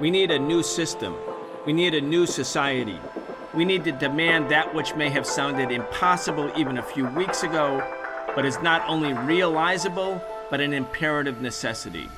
We need a new system. We need a new society. We need to demand that which may have sounded impossible even a few weeks ago, but is not only realizable, but an imperative necessity.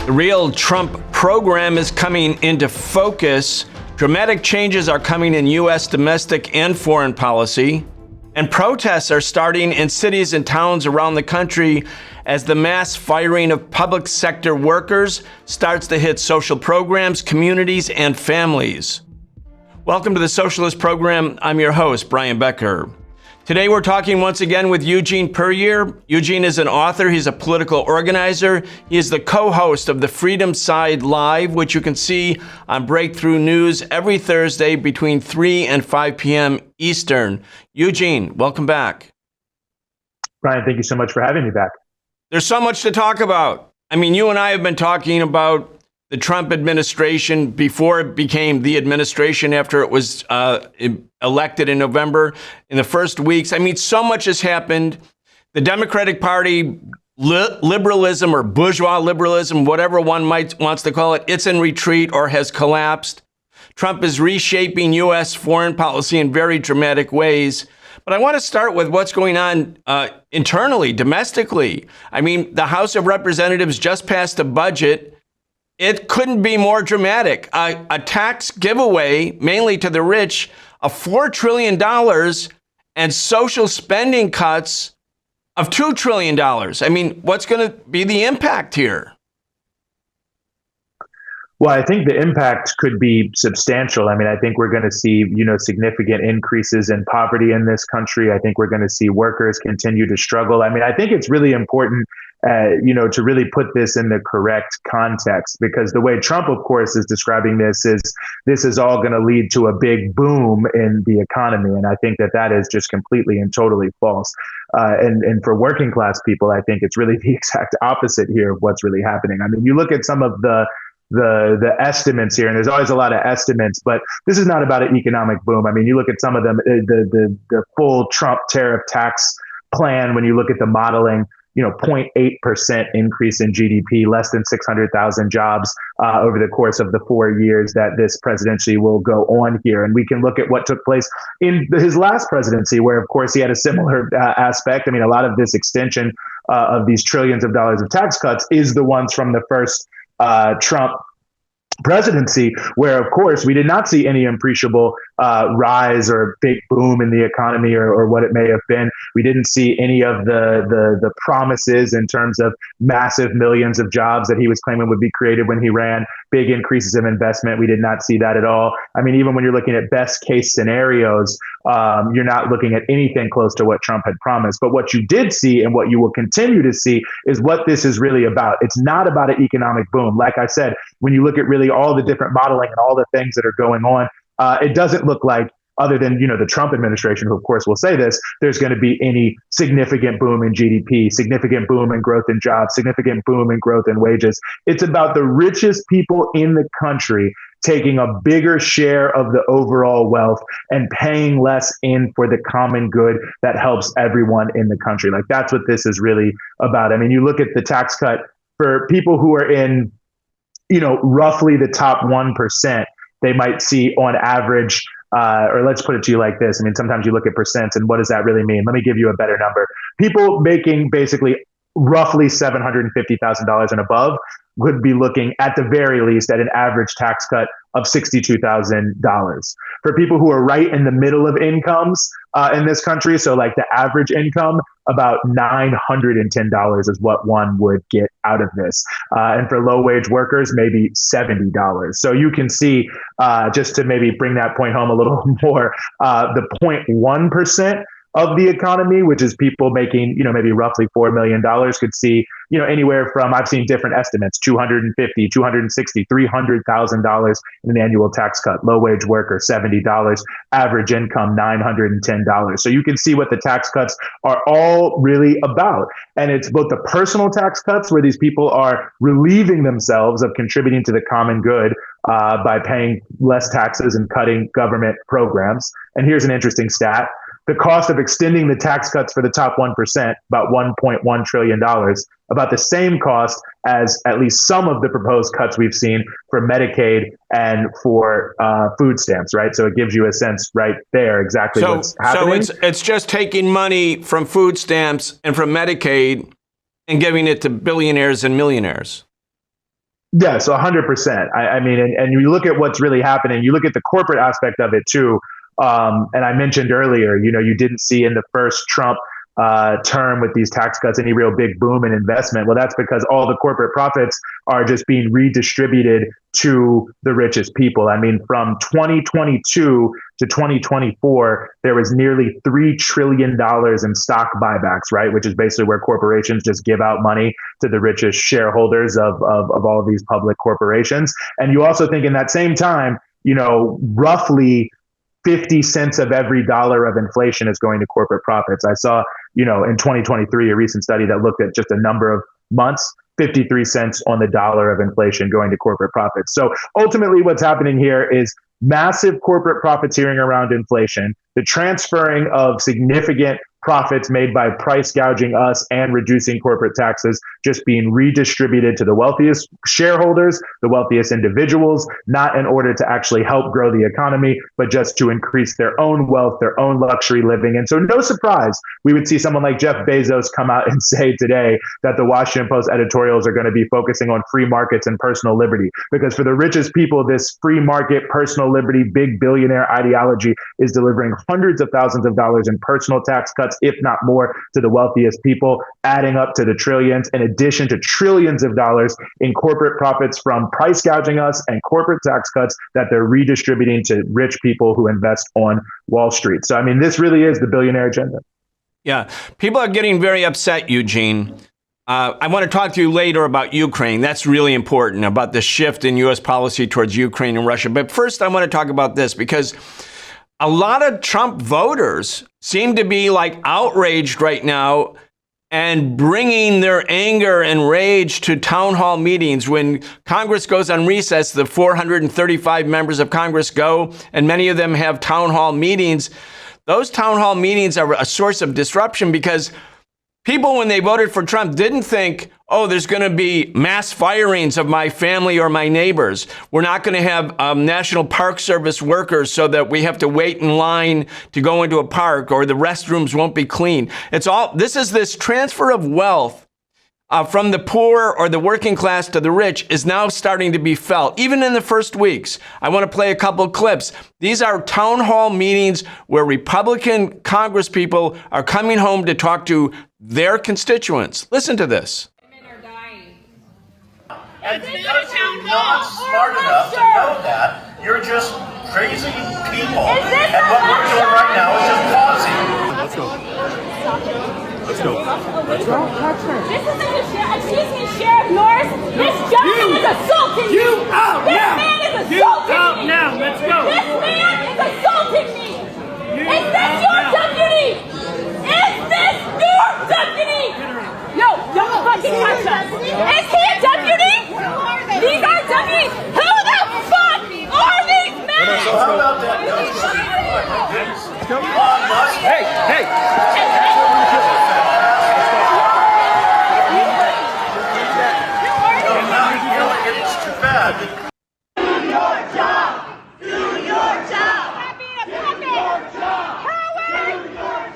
The real Trump program is coming into focus. Dramatic changes are coming in U.S. domestic and foreign policy, and protests are starting in cities and towns around the country as the mass firing of public sector workers starts to hit social programs, communities, and families. Welcome to the Socialist Program. I'm your host, Brian Becker. Today we're talking once again with Eugene Puryear. Eugene is an author. He's a political organizer. He is the co-host of the Freedom Side Live, which you can see on Breakthrough News every Thursday between 3 and 5 p.m. Eastern. Eugene, welcome back. Brian, thank you so much for having me back. There's so much to talk about. I mean, you and I have been talking about the Trump administration before it became the administration, after it was elected in November. In the first weeks, I mean, so much has happened. The Democratic Party, liberalism or bourgeois liberalism, whatever one wants to call it, it's in retreat or has collapsed. Trump is reshaping U.S. foreign policy in very dramatic ways. But I want to start with what's going on internally, domestically. I mean, the House of Representatives just passed a budget. It couldn't be more dramatic. A tax giveaway, mainly to the rich, of $4 trillion and social spending cuts of $2 trillion. I mean, what's going to be the impact here? Well, I think the impact could be substantial. I mean, I think we're going to see, significant increases in poverty in this country. I think we're going to see workers continue to struggle. I mean, I think it's really important, to really put this in the correct context, because the way Trump, of course, is describing this is all going to lead to a big boom in the economy. And I think that is just completely and totally false. And for working class people, I think it's really the exact opposite here of what's really happening. I mean, you look at some of the estimates here, and there's always a lot of estimates, but this is not about an economic boom. I mean, you look at some of them, the full Trump tariff tax plan, when you look at the modeling, 0.8% increase in GDP, less than 600,000 jobs over the course of the 4 years that this presidency will go on here. And we can look at what took place in his last presidency, where, of course, he had a similar aspect. I mean, a lot of this extension of these trillions of dollars of tax cuts is the ones from the first Trump presidency, where, of course, we did not see any appreciable rise or big boom in the economy or what it may have been. We didn't see any of the promises in terms of massive millions of jobs that he was claiming would be created when he ran, big increases of investment. We did not see that at all. I mean, even when you're looking at best case scenarios, you're not looking at anything close to what Trump had promised. But what you did see, and what you will continue to see, is what this is really about. It's not about an economic boom. Like I said, when you look at really all the different modeling and all the things that are going on, it doesn't look like, other than, the Trump administration, who of course will say this, there's going to be any significant boom in GDP, significant boom in growth in jobs, significant boom in growth in wages. It's about the richest people in the country taking a bigger share of the overall wealth and paying less in for the common good that helps everyone in the country. Like, that's what this is really about. I mean, you look at the tax cut for people who are in, roughly the top 1%, they might see on average, or let's put it to you like this. I mean, sometimes you look at percents, and what does that really mean? Let me give you a better number. People making basically roughly $750,000 and above would be looking at the very least at an average tax cut of $62,000. For people who are right in the middle of incomes in this country, so like the average income, about $910 is what one would get out of this. And for low wage workers, maybe $70. So you can see, just to maybe bring that point home a little more, the 0.1% of the economy, which is people making, maybe roughly $4 million, could see, anywhere from, I've seen different estimates, $250, $260, $300,000 in an annual tax cut. Low wage worker, $70, average income, $910. So you can see what the tax cuts are all really about. And it's both the personal tax cuts, where these people are relieving themselves of contributing to the common good, by paying less taxes and cutting government programs. And here's an interesting stat. The cost of extending the tax cuts for the top 1%, about $1.1 trillion, about the same cost as at least some of the proposed cuts we've seen for Medicaid and for food stamps, right? So it gives you a sense right there exactly what's happening. So it's just taking money from food stamps and from Medicaid and giving it to billionaires and millionaires. Yes, 100%. I mean, and you look at what's really happening, you look at the corporate aspect of it too. And I mentioned earlier, you didn't see in the first Trump term with these tax cuts any real big boom in investment. Well, that's because all the corporate profits are just being redistributed to the richest people. I mean, from 2022 to 2024, there was nearly $3 trillion in stock buybacks, right? Which is basically where corporations just give out money to the richest shareholders of all of these public corporations. And you also think in that same time, roughly 50 cents of every dollar of inflation is going to corporate profits. I saw, in 2023, a recent study that looked at just a number of months, 53 cents on the dollar of inflation going to corporate profits. So ultimately what's happening here is massive corporate profiteering around inflation, the transferring of significant profits made by price gouging us and reducing corporate taxes just being redistributed to the wealthiest shareholders, the wealthiest individuals, not in order to actually help grow the economy, but just to increase their own wealth, their own luxury living. And so no surprise, we would see someone like Jeff Bezos come out and say today that the Washington Post editorials are going to be focusing on free markets and personal liberty. Because for the richest people, this free market, personal liberty, big billionaire ideology is delivering hundreds of thousands of dollars in personal tax cuts, if not more, to the wealthiest people, adding up to the trillions, in addition to trillions of dollars in corporate profits from price gouging us and corporate tax cuts that they're redistributing to rich people who invest on Wall Street. So, I mean, this really is the billionaire agenda. Yeah. People are getting very upset, Eugene. I want to talk to you later about Ukraine. That's really important, about the shift in U.S. policy towards Ukraine and Russia. But first, I want to talk about this because a lot of Trump voters seem to be like outraged right now and bringing their anger and rage to town hall meetings. When Congress goes on recess, the 435 members of Congress go, and many of them have town hall meetings. Those town hall meetings are a source of disruption because people, when they voted for Trump, didn't think, oh, there's going to be mass firings of my family or my neighbors. We're not going to have National Park Service workers so that we have to wait in line to go into a park, or the restrooms won't be clean. This transfer of wealth from the poor or the working class to the rich is now starting to be felt, even in the first weeks. I want to play a couple clips. These are town hall meetings where Republican Congress people are coming home to talk to their constituents. Listen to this. And because you're not smart enough to know that, you're just crazy people. And what we're doing right now is just pausing. Let's go. Let's go. Let's go. This isn't the sheriff. Excuse me, Sheriff Norris. This gentleman is assaulting me. You out this now. Man is You assaulting out me. now. Let's go. This man is assaulting me. Is this out your now. deputy? Is this your deputy? No, don't fucking touch us. Is he a deputy? These are deputies. Who the fuck are these men? So how about that? Hey. It's too bad. Do your job. Do your job. Stop being a puppet.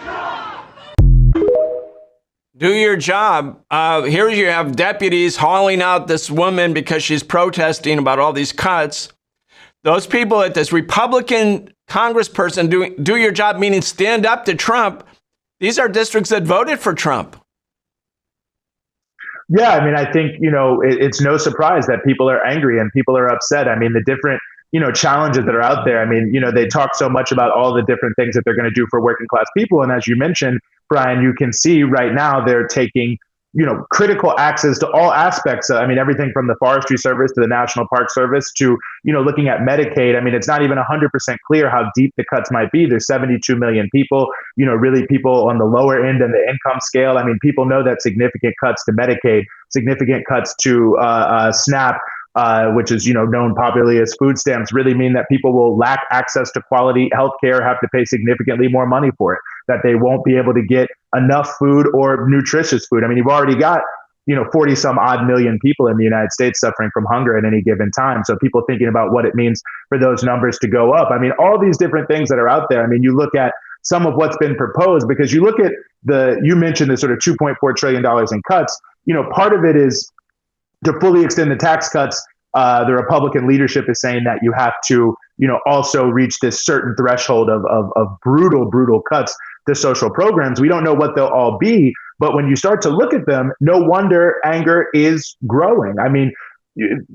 Do your job. Here you have deputies hauling out this woman because she's protesting about all these cuts. Those people at this Republican congressperson do your job, meaning stand up to Trump. These are districts that voted for Trump. Yeah, I mean, I think, it's no surprise that people are angry and people are upset. I mean, the different, challenges that are out there. I mean, they talk so much about all the different things that they're going to do for working class people. And as you mentioned, Brian, you can see right now they're taking, critical access to all aspects. I mean, everything from the Forestry Service to the National Park Service to, looking at Medicaid. I mean, it's not even 100% clear how deep the cuts might be. There's 72 million people, really people on the lower end of the income scale. I mean, people know that significant cuts to Medicaid, significant cuts to SNAP, which is, known popularly as food stamps, really mean that people will lack access to quality healthcare, have to pay significantly more money for it, that they won't be able to get enough food or nutritious food. I mean, you've already got 40 some odd million people in the United States suffering from hunger at any given time. So people thinking about what it means for those numbers to go up. I mean, all these different things that are out there. I mean, you look at some of what's been proposed, because you look at you mentioned the sort of $2.4 trillion in cuts. Part of it is to fully extend the tax cuts. The Republican leadership is saying that you have to, also reach this certain threshold of brutal cuts to social programs. We don't know what they'll all be, but when you start to look at them, no wonder anger is growing. I mean,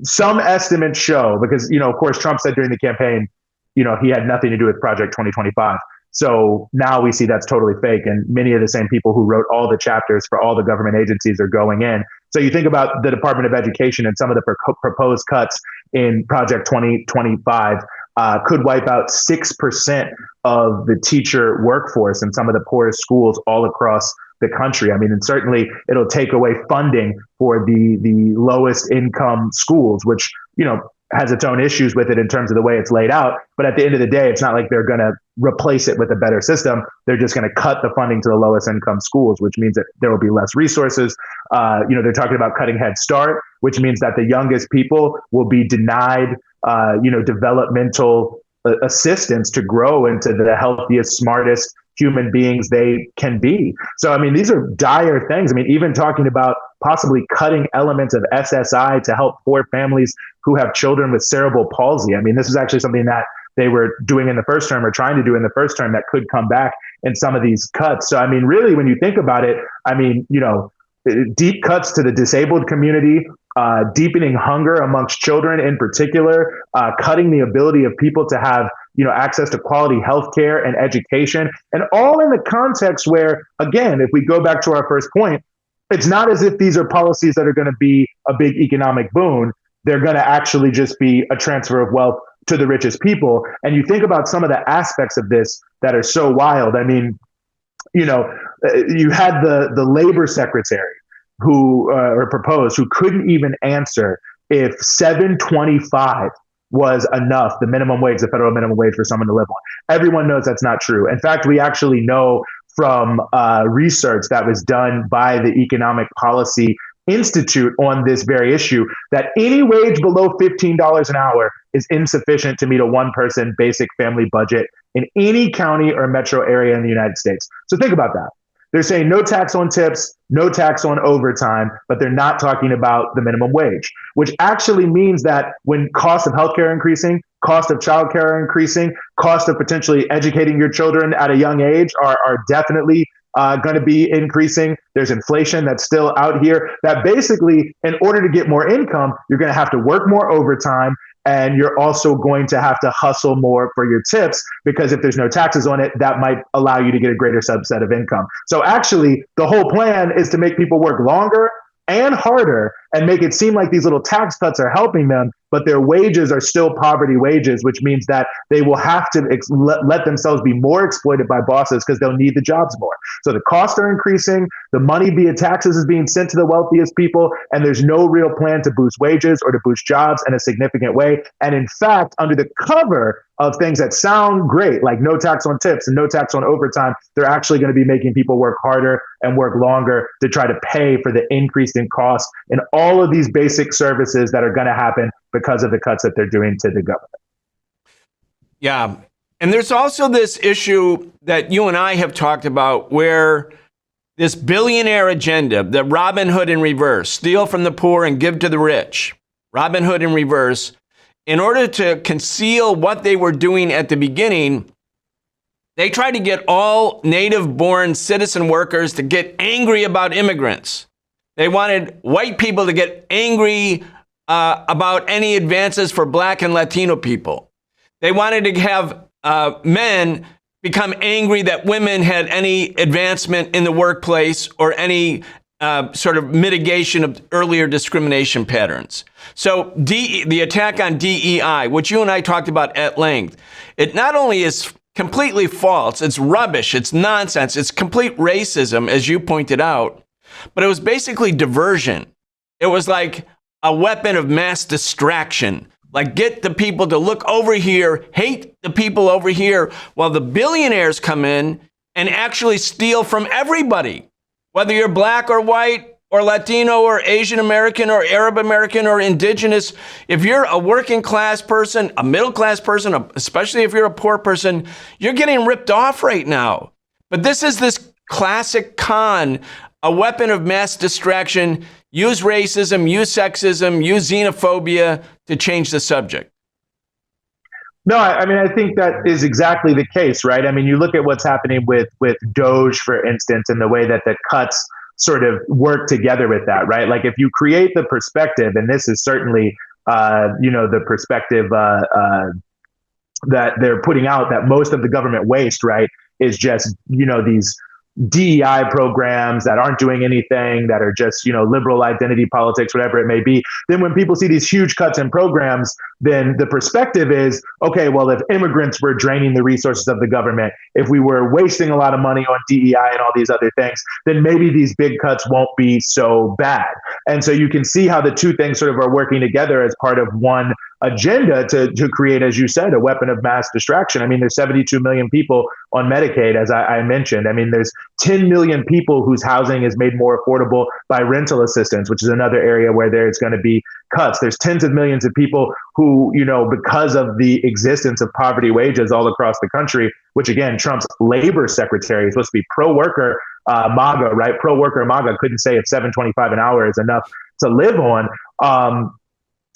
some estimates show, because, of course, Trump said during the campaign, he had nothing to do with Project 2025. So now we see that's totally fake. And many of the same people who wrote all the chapters for all the government agencies are going in. So you think about the Department of Education and some of the proposed cuts in Project 2025 could wipe out 6% of the teacher workforce in some of the poorest schools all across the country. I mean, and certainly it'll take away funding for the lowest income schools, which, has its own issues with it in terms of the way it's laid out. But at the end of the day, it's not like they're going to replace it with a better system. They're just going to cut the funding to the lowest income schools, which means that there will be less resources. They're talking about cutting Head Start, which means that the youngest people will be denied, developmental assistance to grow into the healthiest, smartest human beings they can be. So, I mean, these are dire things. I mean, even talking about possibly cutting elements of SSI to help poor families who have children with cerebral palsy. I mean, this is actually something that they were doing in the first term, or trying to do in the first term, that could come back in some of these cuts. So, I mean, really, when you think about it, I mean, deep cuts to the disabled community, deepening hunger amongst children in particular, cutting the ability of people to have, access to quality healthcare and education, and all in the context where, again, if we go back to our first point, it's not as if these are policies that are going to be a big economic boon. They're going to actually just be a transfer of wealth to the richest people. And you think about some of the aspects of this that are so wild. I mean, you had the labor secretary who proposed, who couldn't even answer if $7.25 was enough, the minimum wage, the federal minimum wage for someone to live on. Everyone knows that's not true. In fact, we actually know from research that was done by the Economic Policy Institute on this very issue, that any wage below $15 an hour is insufficient to meet a one-person basic family budget in any county or metro area in the United States. So think about that. They're saying no tax on tips, no tax on overtime, but they're not talking about the minimum wage, which actually means that when cost of healthcare increasing, cost of childcare are increasing, cost of potentially educating your children at a young age are definitely going to be increasing. There's inflation that's still out here, that basically, in order to get more income, you're going to have to work more overtime. And you're also going to have to hustle more for your tips, because if there's no taxes on it, that might allow you to get a greater subset of income. So actually, the whole plan is to make people work longer and harder and make it seem like these little tax cuts are helping them, but their wages are still poverty wages, which means that they will have to let themselves be more exploited by bosses because they'll need the jobs more. So the costs are increasing, the money via taxes is being sent to the wealthiest people, and there's no real plan to boost wages or to boost jobs in a significant way. And in fact, under the cover of things that sound great, like no tax on tips and no tax on overtime, they're actually going to be making people work harder and work longer to try to pay for the increase in costs and all of these basic services that are going to happen because of the cuts that they're doing to the government. Yeah. And there's also this issue that you and I have talked about, where this billionaire agenda, the Robin Hood in reverse, steal from the poor and give to the rich, Robin Hood in reverse, in order to conceal what they were doing at the beginning, they tried to get all native-born citizen workers to get angry about immigrants. They wanted white people to get angry about any advances for Black and Latino people. They wanted to have men become angry that women had any advancement in the workplace or any sort of mitigation of earlier discrimination patterns. So the attack on DEI, which you and I talked about at length, it not only is completely false, it's rubbish, it's nonsense, it's complete racism, as you pointed out, but it was basically diversion. It was like a weapon of mass distraction. Like, get the people to look over here, hate the people over here, while the billionaires come in and actually steal from everybody, whether you're black or white or Latino or Asian American or Arab American or indigenous. If you're a working class person, a middle class person, especially if you're a poor person, you're getting ripped off right now. But this is this classic con, a weapon of mass distraction. Use racism, use sexism, use xenophobia to change the subject. No, I mean, I think that is exactly the case, right? I mean, you look at what's happening with Doge, for instance, and the way that the cuts sort of work together with that, right? Like, if you create the perspective, and this is certainly, the perspective that they're putting out, that most of the government waste, right, is just, these DEI programs that aren't doing anything, that are just, liberal identity politics, whatever it may be. Then when people see these huge cuts in programs, then the perspective is, okay, well, if immigrants were draining the resources of the government, if we were wasting a lot of money on DEI and all these other things, then maybe these big cuts won't be so bad. And so you can see how the two things sort of are working together as part of one agenda to create, as you said, a weapon of mass distraction. I mean, there's 72 million people on Medicaid, as I mentioned. I mean, there's 10 million people whose housing is made more affordable by rental assistance, which is another area where there's going to be cuts. There's tens of millions of people who, because of the existence of poverty wages all across the country, which again, Trump's labor secretary is supposed to be pro-worker MAGA, right? Pro-worker MAGA couldn't say if $7.25 an hour is enough to live on.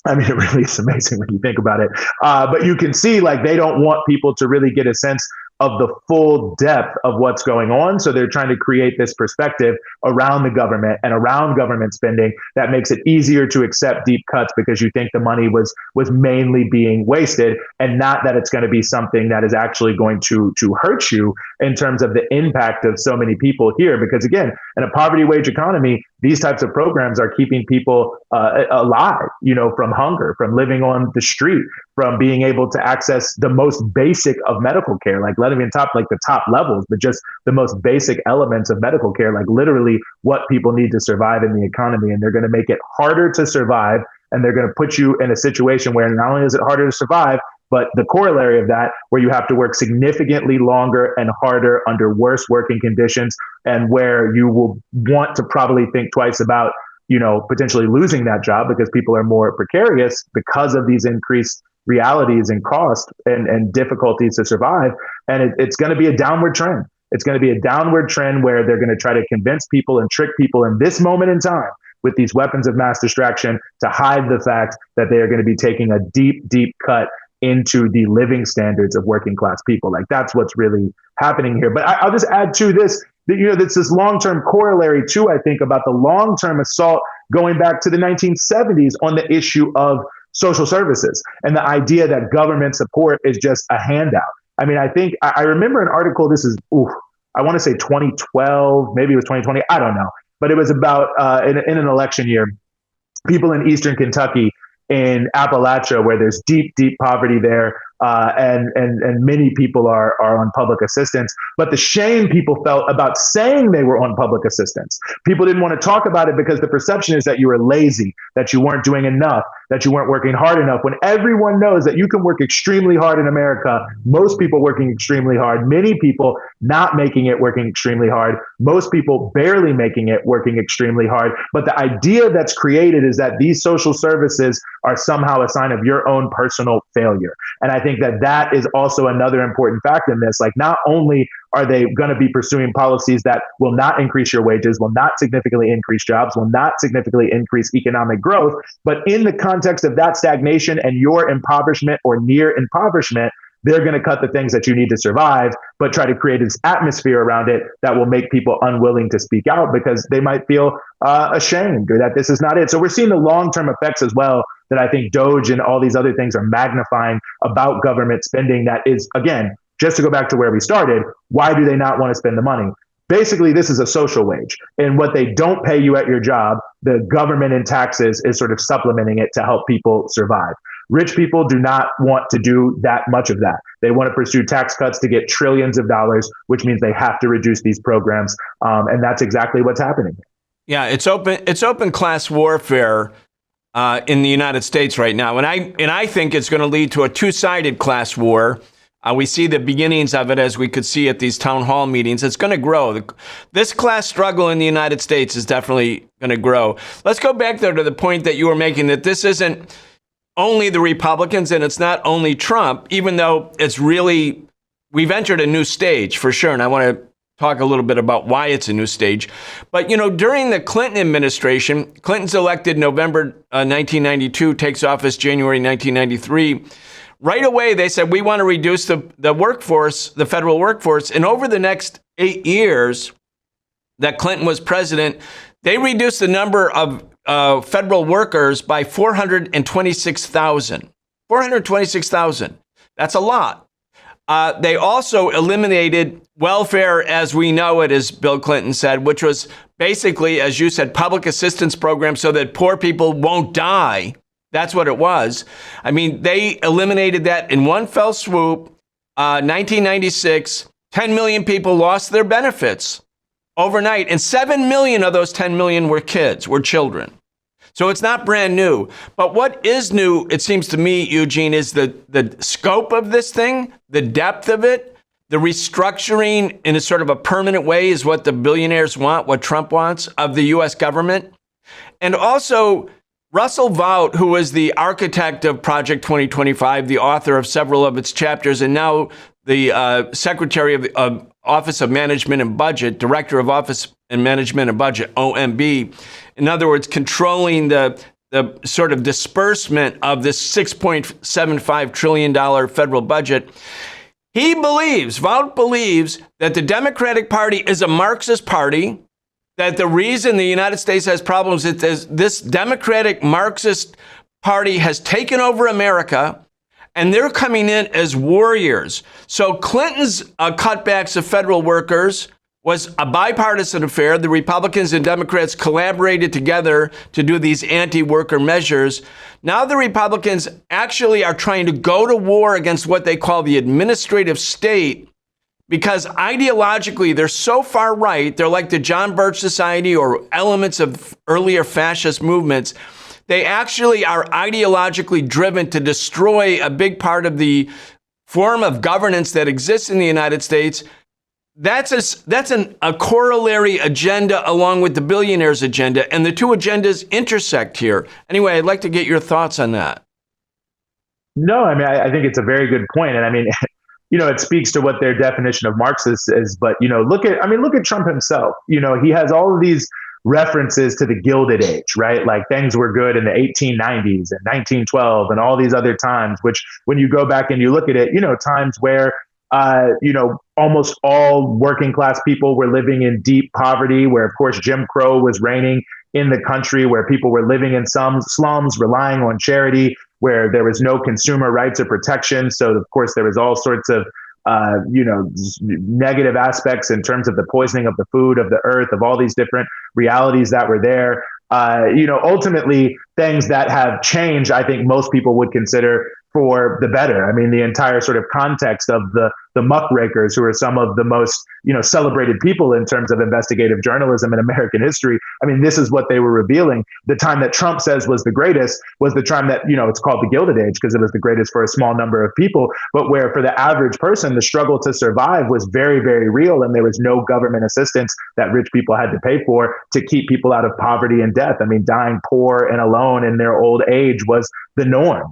I mean, it really is amazing when you think about it. But you can see, like, they don't want people to really get a sense of the full depth of what's going on. So they're trying to create this perspective around the government and around government spending that makes it easier to accept deep cuts because you think the money was mainly being wasted, and not that it's going to be something that is actually going to hurt you in terms of the impact of so many people here. Because again, in a poverty wage economy, these types of programs are keeping people alive, from hunger, from living on the street, from being able to access the most basic of medical care, like not even the top levels, but just the most basic elements of medical care, like literally what people need to survive in the economy. And they're going to make it harder to survive. And they're going to put you in a situation where not only is it harder to survive, but the corollary of that, where you have to work significantly longer and harder under worse working conditions, and where you will want to probably think twice about, potentially losing that job because people are more precarious because of these increased realities and cost and difficulties to survive. And it's going to be a downward trend. It's going to be a downward trend where they're going to try to convince people and trick people in this moment in time with these weapons of mass distraction to hide the fact that they are going to be taking a deep, deep cut into the living standards of working class people. Like, that's what's really happening here. But I'll just add to this, that, that's this long-term corollary too, I think, about the long-term assault going back to the 1970s on the issue of social services and the idea that government support is just a handout. I mean, I think I remember an article, this is, I want to say 2012, maybe it was 2020, I don't know. But it was about in an election year, people in Eastern Kentucky, in Appalachia, where there's deep, deep poverty there, and many people are on public assistance. But the shame people felt about saying they were on public assistance, people didn't want to talk about it because the perception is that you were lazy, that you weren't doing enough, that you weren't working hard enough, when everyone knows that you can work extremely hard in America. Most people working extremely hard, many people not making it working extremely hard, most people barely making it working extremely hard. But the idea that's created is that these social services are somehow a sign of your own personal failure. And I think that is also another important fact in this. Like, not only are they going to be pursuing policies that will not increase your wages, will not significantly increase jobs, will not significantly increase economic growth, but in the context of that stagnation and your impoverishment or near impoverishment, they're going to cut the things that you need to survive, but try to create this atmosphere around it that will make people unwilling to speak out because they might feel ashamed or that this is not it. So we're seeing the long-term effects as well that I think Doge and all these other things are magnifying about government spending. That is, again, just to go back to where we started, why do they not want to spend the money? Basically, this is a social wage. And what they don't pay you at your job, the government in taxes is sort of supplementing it to help people survive. Rich people do not want to do that much of that. They want to pursue tax cuts to get trillions of dollars, which means they have to reduce these programs. And that's exactly what's happening. Yeah, it's open class warfare. in the United States right now. And I think it's going to lead to a two-sided class war. We see the beginnings of it, as we could see at these town hall meetings. It's going to grow. This class struggle in the United States is definitely going to grow. Let's go back there to the point that you were making, that this isn't only the Republicans and it's not only Trump, even though it's really, we've entered a new stage for sure. And I want to talk a little bit about why it's a new stage. But, during the Clinton administration, Clinton's elected November 1992, takes office January 1993. Right away, they said, we want to reduce the workforce, the federal workforce. And over the next 8 years that Clinton was president, they reduced the number of federal workers by 426,000. 426,000. That's a lot. They also eliminated welfare as we know it, as Bill Clinton said, which was basically, as you said, public assistance programs so that poor people won't die. That's what it was. I mean, they eliminated that in one fell swoop. 1996, 10 million people lost their benefits overnight, and 7 million of those 10 million were kids, were children. So it's not brand new. But what is new, it seems to me, Eugene, is the scope of this thing, the depth of it, the restructuring in a sort of a permanent way is what the billionaires want, what Trump wants of the U.S. government. And also, Russell Vought, who was the architect of Project 2025, the author of several of its chapters, and now the Secretary of Office of Management and Budget, Director of Office and Management and Budget, OMB. In other words, controlling the sort of disbursement of this $6.75 trillion federal budget. Vought believes that the Democratic Party is a Marxist party, that the reason the United States has problems is this Democratic Marxist party has taken over America, and they're coming in as warriors. So Clinton's cutbacks of federal workers was a bipartisan affair. The Republicans and Democrats collaborated together to do these anti-worker measures. Now the Republicans actually are trying to go to war against what they call the administrative state, because ideologically, they're so far right, they're like the John Birch Society or elements of earlier fascist movements. They actually are ideologically driven to destroy a big part of the form of governance that exists in the United States. That's a corollary agenda along with the billionaires' agenda, and the two agendas intersect here. Anyway, I'd like to get your thoughts on that. No, I mean, I think it's a very good point. And I mean, it speaks to what their definition of Marxist is. But, look at Trump himself. He has all of these references to the Gilded Age, right? Like things were good in the 1890s and 1912 and all these other times, which when you go back and you look at it, times where, almost all working class people were living in deep poverty, where, of course, Jim Crow was reigning in the country, where people were living in some slums, relying on charity, where there was no consumer rights or protection. So, of course, there was all sorts of, negative aspects in terms of the poisoning of the food, of the earth, of all these different realities that were there. Ultimately, things that have changed, I think most people would consider for the better. I mean, the entire sort of context of the muckrakers, who are some of the most, celebrated people in terms of investigative journalism in American history. I mean, this is what they were revealing. The time that Trump says was the greatest was the time that, it's called the Gilded Age because it was the greatest for a small number of people, but where for the average person, the struggle to survive was very, very real. And there was no government assistance that rich people had to pay for to keep people out of poverty and death. I mean, dying poor and alone in their old age was the norm.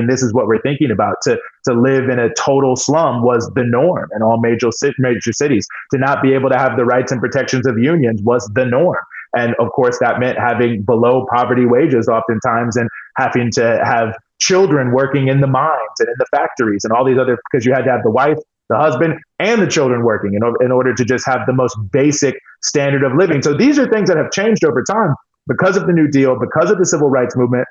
This is what we're thinking about. To live in a total slum was the norm in all major cities. To not be able to have the rights and protections of unions was the norm. And of course, that meant having below poverty wages oftentimes and having to have children working in the mines and in the factories and all these other, because you had to have the wife, the husband, and the children working in order to just have the most basic standard of living. So these are things that have changed over time because of the New Deal, because of the civil rights movement.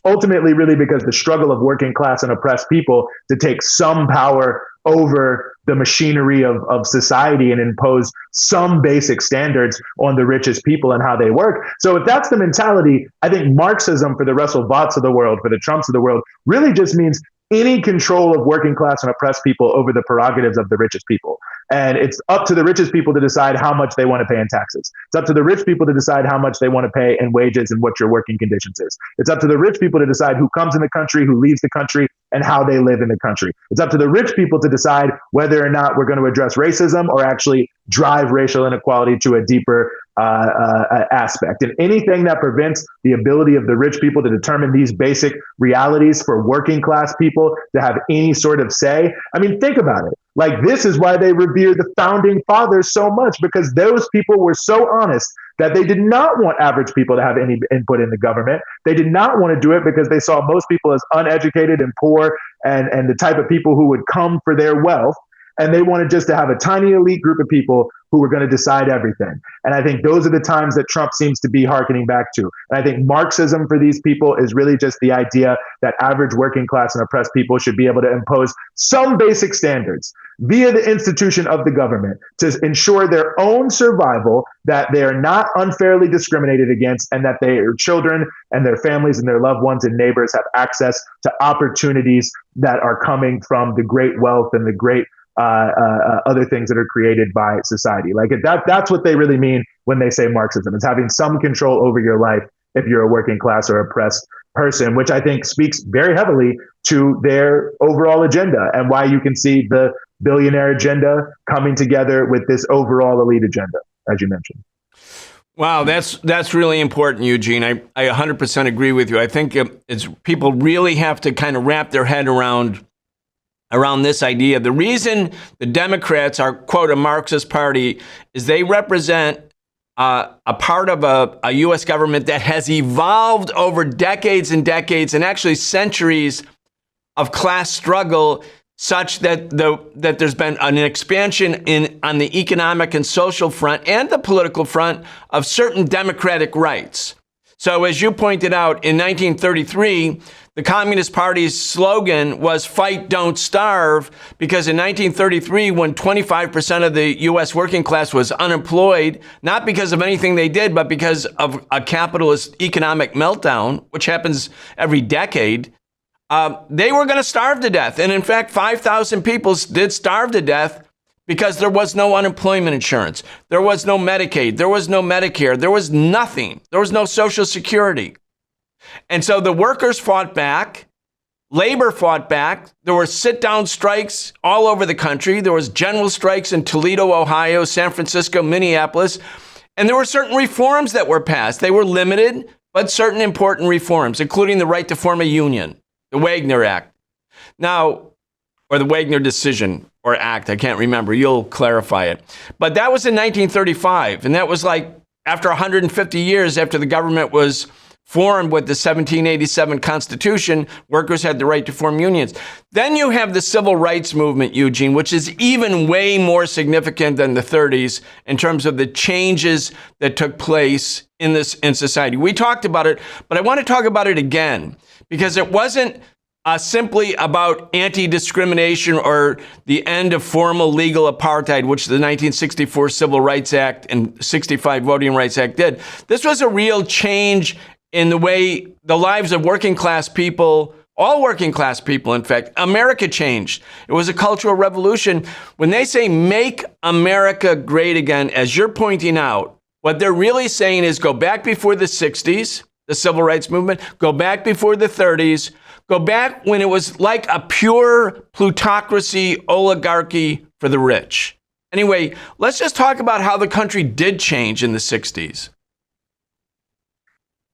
Ultimately, really because the struggle of working class and oppressed people to take some power over the machinery of society and impose some basic standards on the richest people and how they work. So if that's the mentality, I think Marxism for the Russell Vaught's of the world, for the Trumps of the world, really just means any control of working class and oppressed people over the prerogatives of the richest people. And it's up to the richest people to decide how much they want to pay in taxes. It's up to the rich people to decide how much they want to pay in wages and what your working conditions is. It's up to the rich people to decide who comes in the country, who leaves the country, and how they live in the country. It's up to the rich people to decide whether or not we're going to address racism or actually drive racial inequality to a deeper aspect. And anything that prevents the ability of the rich people to determine these basic realities for working class people to have any sort of say. I mean, think about it. Like, this is why they revere the founding fathers so much, because those people were so honest that they did not want average people to have any input in the government. They did not want to do it because they saw most people as uneducated and poor and the type of people who would come for their wealth. And they wanted just to have a tiny elite group of people who were going to decide everything. And I think those are the times that Trump seems to be hearkening back to. And I think Marxism for these people is really just the idea that average working class and oppressed people should be able to impose some basic standards via the institution of the government to ensure their own survival, that they are not unfairly discriminated against, and that their children and their families and their loved ones and neighbors have access to opportunities that are coming from the great wealth and the great other things that are created by society. Like, that's what they really mean when they say Marxism. It's having some control over your life if you're a working class or oppressed person, which I think speaks very heavily to their overall agenda and why you can see the billionaire agenda coming together with this overall elite agenda, as you mentioned. Wow, that's really important, Eugene. I 100% agree with you. I think it's people really have to kind of wrap their head around this idea. The reason the Democrats are, quote, a Marxist party is they represent a part of a U.S. government that has evolved over decades and decades and actually centuries of class struggle, such that there's been an expansion on the economic and social front and the political front of certain democratic rights. So as you pointed out, in 1933, the Communist Party's slogan was "Fight, Don't Starve," because in 1933, when 25% of the U.S. working class was unemployed, not because of anything they did, but because of a capitalist economic meltdown, which happens every decade, they were going to starve to death. And in fact, 5,000 people did starve to death because there was no unemployment insurance. There was no Medicaid. There was no Medicare. There was nothing. There was no Social Security. And so the workers fought back. Labor fought back. There were sit-down strikes all over the country. There was general strikes in Toledo, Ohio, San Francisco, Minneapolis. And there were certain reforms that were passed. They were limited, but certain important reforms, including the right to form a union, the Wagner Act. Now, or the Wagner Decision or Act, I can't remember. You'll clarify it. But that was in 1935. And that was like after 150 years after the government was formed with the 1787 Constitution, workers had the right to form unions. Then you have the civil rights movement, Eugene, which is even way more significant than the 30s in terms of the changes that took place in society. We talked about it, but I want to talk about it again, because it wasn't simply about anti-discrimination or the end of formal legal apartheid, which the 1964 Civil Rights Act and 65 Voting Rights Act did. This was a real change in the way the lives of working class people, all working class people, in fact, America changed. It was a cultural revolution. When they say make America great again, as you're pointing out, what they're really saying is go back before the 60s, the civil rights movement, go back before the 30s, go back when it was like a pure plutocracy oligarchy for the rich. Anyway, let's just talk about how the country did change in the 60s.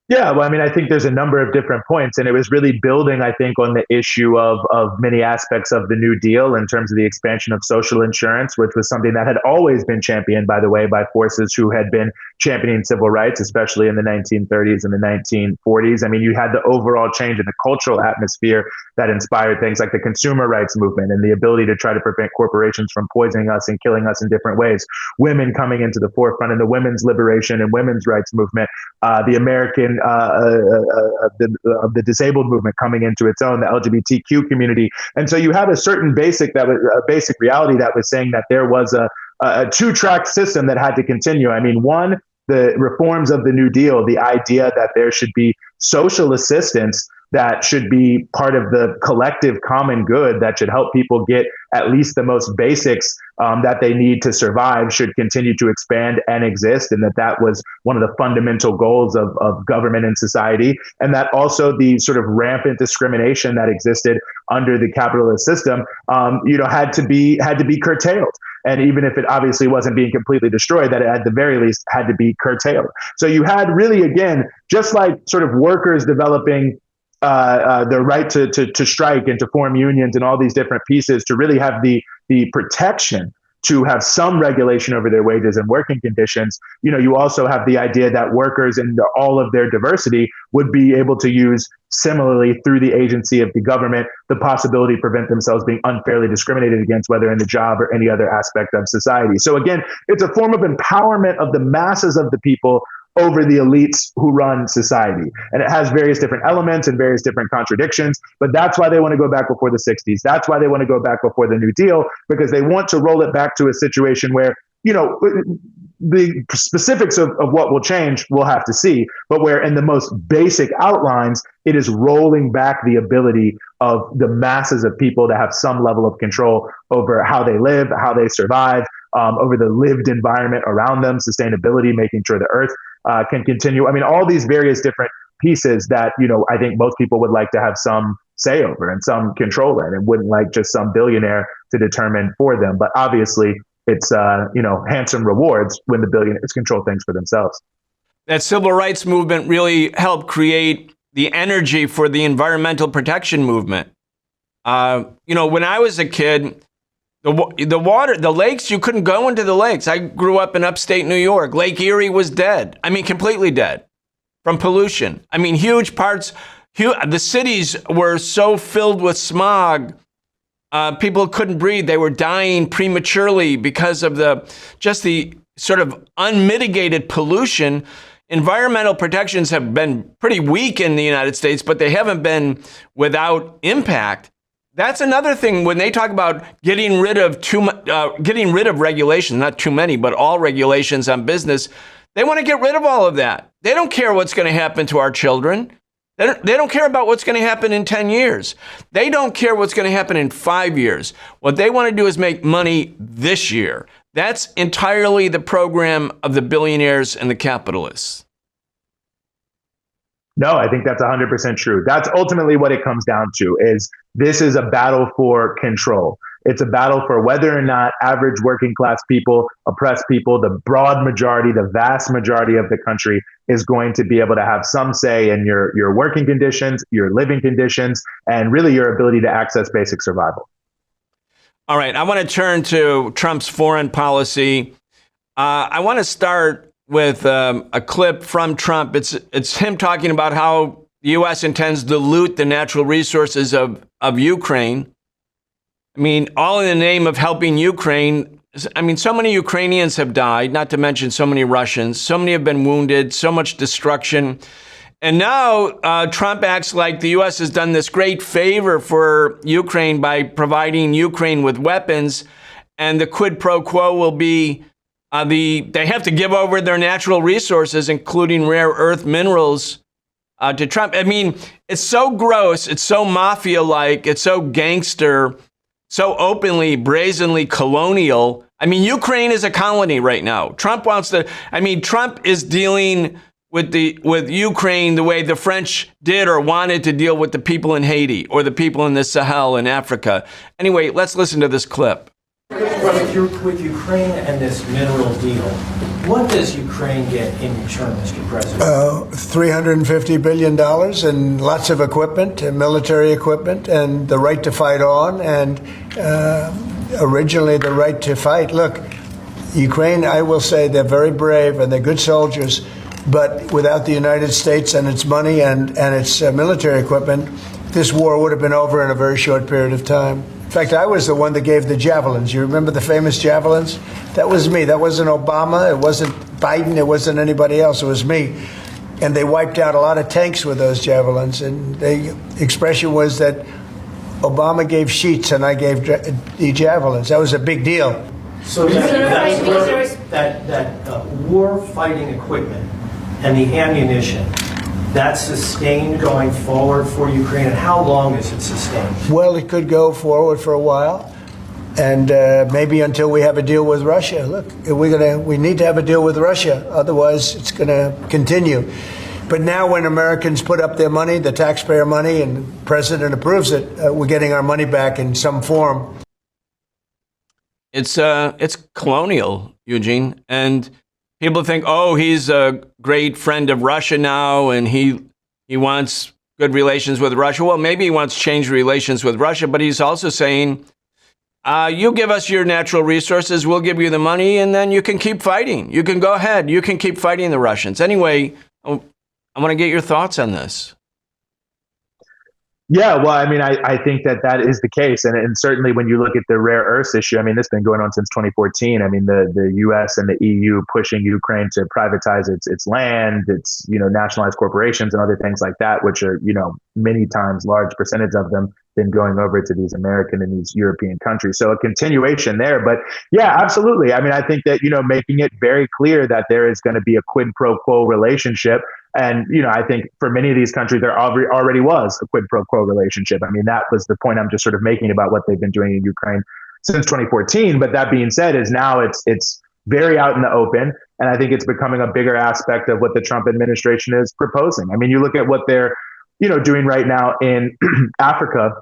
Yeah, well, I mean, I think there's a number of different points, and it was really building, I think, on the issue of many aspects of the New Deal in terms of the expansion of social insurance, which was something that had always been championed, by the way, by forces who had been championing civil rights, especially in the 1930s and the 1940s. I mean, you had the overall change in the cultural atmosphere that inspired things like the consumer rights movement and the ability to try to prevent corporations from poisoning us and killing us in different ways. Women coming into the forefront in the women's liberation and women's rights movement, the American of the disabled movement coming into its own, the LGBTQ community. And so you had a certain basic reality that was saying that there was a two-track system that had to continue. I mean, one, the reforms of the New Deal, the idea that there should be social assistance that should be part of the collective common good that should help people get at least the most basics that they need to survive should continue to expand and exist, and that was one of the fundamental goals of government and society, and that also the sort of rampant discrimination that existed under the capitalist system, had to be curtailed. And even if it obviously wasn't being completely destroyed, that it at the very least had to be curtailed. So you had really, again, just like sort of workers developing the right to strike and to form unions and all these different pieces to really have the protection to have some regulation over their wages and working conditions. You also have the idea that workers in all of their diversity would be able to use similarly through the agency of the government the possibility to prevent themselves being unfairly discriminated against, whether in the job or any other aspect of society. So again, it's a form of empowerment of the masses of the people over the elites who run society. And it has various different elements and various different contradictions, but that's why they want to go back before the 60s. That's why they want to go back before the New Deal, because they want to roll it back to a situation where, the specifics of what will change, we'll have to see, but where in the most basic outlines, it is rolling back the ability of the masses of people to have some level of control over how they live, how they survive, over the lived environment around them, sustainability, making sure the earth can continue. I mean, all these various different pieces that, I think most people would like to have some say over and some control in, and wouldn't like just some billionaire to determine for them. But obviously, it's handsome rewards when the billionaires control things for themselves. That civil rights movement really helped create the energy for the environmental protection movement. When I was a kid, the lakes, you couldn't go into the lakes. I grew up in upstate New York. Lake Erie was dead. I mean, completely dead from pollution. I mean, the cities were so filled with smog. People couldn't breathe. They were dying prematurely because of the sort of unmitigated pollution. Environmental protections have been pretty weak in the United States, but they haven't been without impact. That's another thing when they talk about getting rid of regulations, not too many, but all regulations on business. They want to get rid of all of that. They don't care what's going to happen to our children. They don't care about what's going to happen in 10 years. They don't care what's going to happen in 5 years. What they want to do is make money this year. That's entirely the program of the billionaires and the capitalists. No, I think that's 100% true. That's ultimately what it comes down to. This is a battle for control. It's a battle for whether or not average working class people, oppressed people, the broad majority, the vast majority of the country is going to be able to have some say in your working conditions, your living conditions, and really your ability to access basic survival. All right, I want to turn to Trump's foreign policy. I want to start with a clip from Trump. It's him talking about how the U.S. intends to loot the natural resources of Ukraine. I mean, all in the name of helping Ukraine. I mean, so many Ukrainians have died, not to mention so many Russians. So many have been wounded, so much destruction. And now Trump acts like the U.S. has done this great favor for Ukraine by providing Ukraine with weapons. And the quid pro quo will be they have to give over their natural resources, including rare earth minerals, to Trump. I mean, it's so gross. It's so mafia-like. It's so gangster. So openly, brazenly colonial. I mean, Ukraine is a colony right now. Trump is dealing with Ukraine the way the French did or wanted to deal with the people in Haiti or the people in the Sahel in Africa. Anyway, let's listen to this clip. With Ukraine and this mineral deal, what does Ukraine get in return, Mr. President? $350 billion and lots of equipment, and military equipment, and the right to fight on, and originally the right to fight. Look, Ukraine, I will say they're very brave and they're good soldiers, but without the United States and its money and its military equipment, this war would have been over in a very short period of time. In fact, I was the one that gave the javelins. You remember the famous javelins? That was me. That wasn't Obama. It wasn't Biden. It wasn't anybody else. It was me. And they wiped out a lot of tanks with those javelins. And the expression was that Obama gave sheets and I gave the javelins. That was a big deal. So that war-fighting equipment and the ammunition, that's sustained going forward for Ukraine, and how long is it sustained? Well, it could go forward for a while. And maybe until we have a deal with Russia. Look, we need to have a deal with Russia. Otherwise, it's going to continue. But now when Americans put up their money, the taxpayer money, and the president approves it, we're getting our money back in some form. It's colonial, Eugene. And people think, oh, he's a great friend of Russia now, and he wants good relations with Russia. Well, maybe he wants to change relations with Russia, but he's also saying, you give us your natural resources, we'll give you the money, and then you can keep fighting. You can go ahead. You can keep fighting the Russians. Anyway, I want to get your thoughts on this. Yeah, well, I mean, I think that is the case. And certainly when you look at the rare earths issue, I mean, this has been going on since 2014. I mean, the U.S. and the EU pushing Ukraine to privatize its land, its, nationalized corporations and other things like that, which are, many times large percentage of them been going over to these American and these European countries. So a continuation there. But yeah, absolutely. I mean, I think that, making it very clear that there is going to be a quid pro quo relationship. And, I think for many of these countries, there already was a quid pro quo relationship. I mean, that was the point I'm just sort of making about what they've been doing in Ukraine since 2014. But that being said, is now it's very out in the open. And I think it's becoming a bigger aspect of what the Trump administration is proposing. I mean, you look at what they're, doing right now in Africa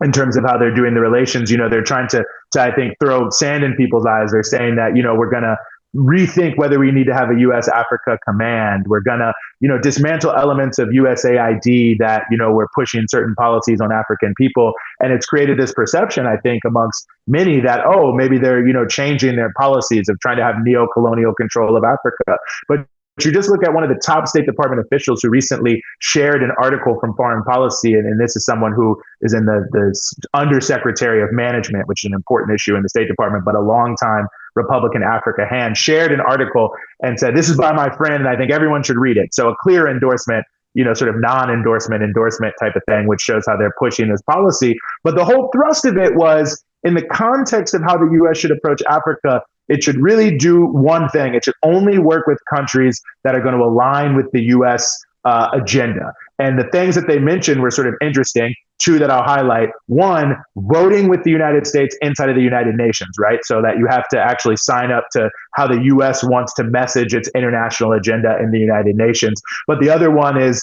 in terms of how they're doing the relations. They're trying to, I think, throw sand in people's eyes. They're saying that, we're going to rethink whether we need to have a U.S. Africa command. We're going to, dismantle elements of USAID that, we're pushing certain policies on African people. And it's created this perception, I think, amongst many that, oh, maybe they're, changing their policies of trying to have neo-colonial control of Africa. But you just look at one of the top State Department officials who recently shared an article from Foreign Policy, and this is someone who is in the Undersecretary of Management, which is an important issue in the State Department, but a longtime Republican Africa hand, shared an article and said, this is by my friend, and I think everyone should read it. So a clear endorsement, sort of non-endorsement, endorsement type of thing, which shows how they're pushing this policy. But the whole thrust of it was in the context of how the U.S. should approach Africa. It should really do one thing. It should only work with countries that are going to align with the U.S. Agenda. And the things that they mentioned were sort of interesting. Two that I'll highlight. One, voting with the United States inside of the United Nations, right? So that you have to actually sign up to how the U.S. wants to message its international agenda in the United Nations. But the other one is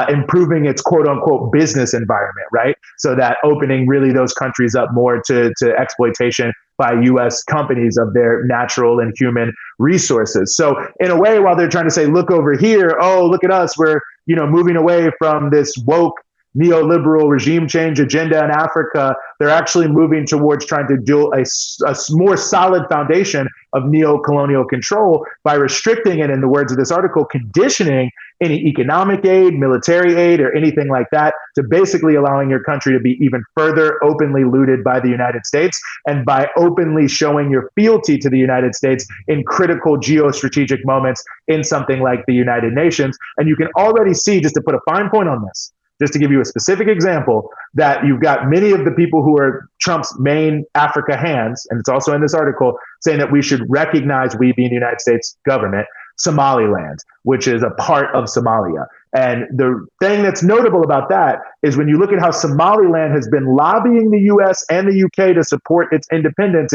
improving its quote unquote business environment, right? So that opening really those countries up more to exploitation by U.S. companies of their natural and human resources. So in a way, while they're trying to say, look over here, oh, look at us, we're, moving away from this woke neoliberal regime change agenda in Africa, they're actually moving towards trying to do a more solid foundation of neo-colonial control by restricting it, in the words of this article, conditioning any economic aid, military aid, or anything like that to basically allowing your country to be even further openly looted by the United States, and by openly showing your fealty to the United States in critical geostrategic moments in something like the United Nations. And you can already see, just to put a fine point on this, just to give you a specific example, that you've got many of the people who are Trump's main Africa hands, and it's also in this article, saying that we should recognize, we being the United States government, Somaliland, which is a part of Somalia. And the thing that's notable about that is when you look at how Somaliland has been lobbying the U.S. and the U.K. to support its independence,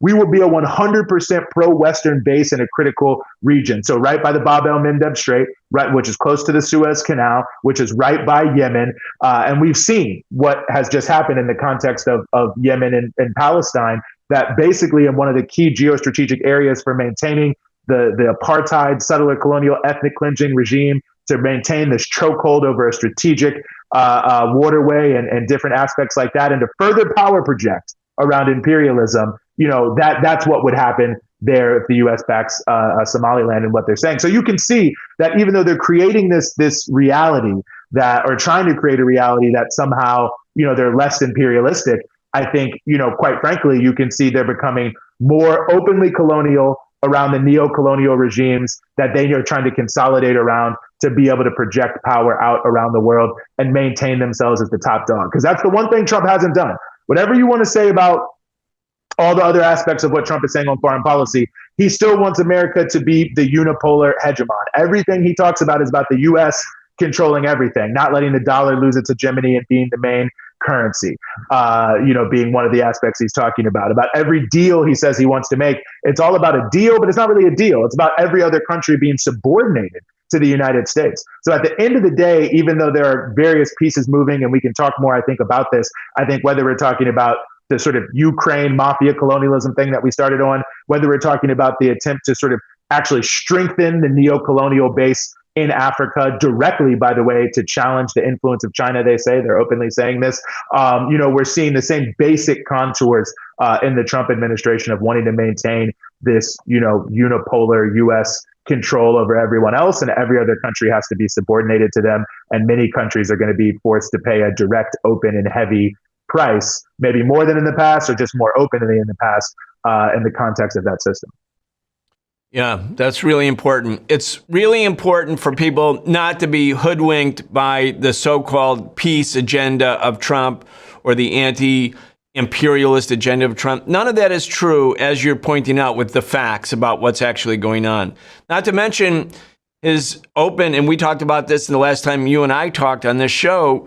we will be a 100% pro-Western base in a critical region. So right by the Bab el-Mandeb Strait, right, which is close to the Suez Canal, which is right by Yemen. And we've seen what has just happened in the context of Yemen and Palestine, that basically in one of the key geostrategic areas for maintaining the apartheid, settler colonial ethnic cleansing regime, to maintain this chokehold over a strategic waterway and different aspects like that, and to further power project around imperialism, that's what would happen there if the U.S. backs Somaliland and what they're saying. So you can see that even though they're creating this reality or trying to create a reality that somehow, they're less imperialistic, I think, quite frankly, you can see they're becoming more openly colonial around the neo-colonial regimes that they are trying to consolidate around to be able to project power out around the world and maintain themselves as the top dog. Because that's the one thing Trump hasn't done. Whatever you want to say about all the other aspects of what Trump is saying on foreign policy, he still wants America to be the unipolar hegemon. Everything he talks about is about the U.S. controlling everything, not letting the dollar lose its hegemony and being the main currency, being one of the aspects he's talking about every deal he says he wants to make. It's all about a deal, but it's not really a deal. It's about every other country being subordinated to the United States. So at the end of the day, even though there are various pieces moving, and we can talk more, I think, about this, I think whether we're talking about the sort of Ukraine mafia colonialism thing that we started on, whether we're talking about the attempt to sort of actually strengthen the neo-colonial base in Africa directly, by the way, to challenge the influence of China, they say, they're openly saying this. We're seeing the same basic contours in the Trump administration of wanting to maintain this, unipolar U.S. control over everyone else, and every other country has to be subordinated to them. And many countries are going to be forced to pay a direct, open, and heavy price, maybe more than in the past, or just more openly in the past, in the context of that system. Yeah, that's really important. It's really important for people not to be hoodwinked by the so-called peace agenda of Trump or the anti-imperialist agenda of Trump. None of that is true, as you're pointing out, with the facts about what's actually going on. Not to mention his open, and we talked about this in the last time you and I talked on this show,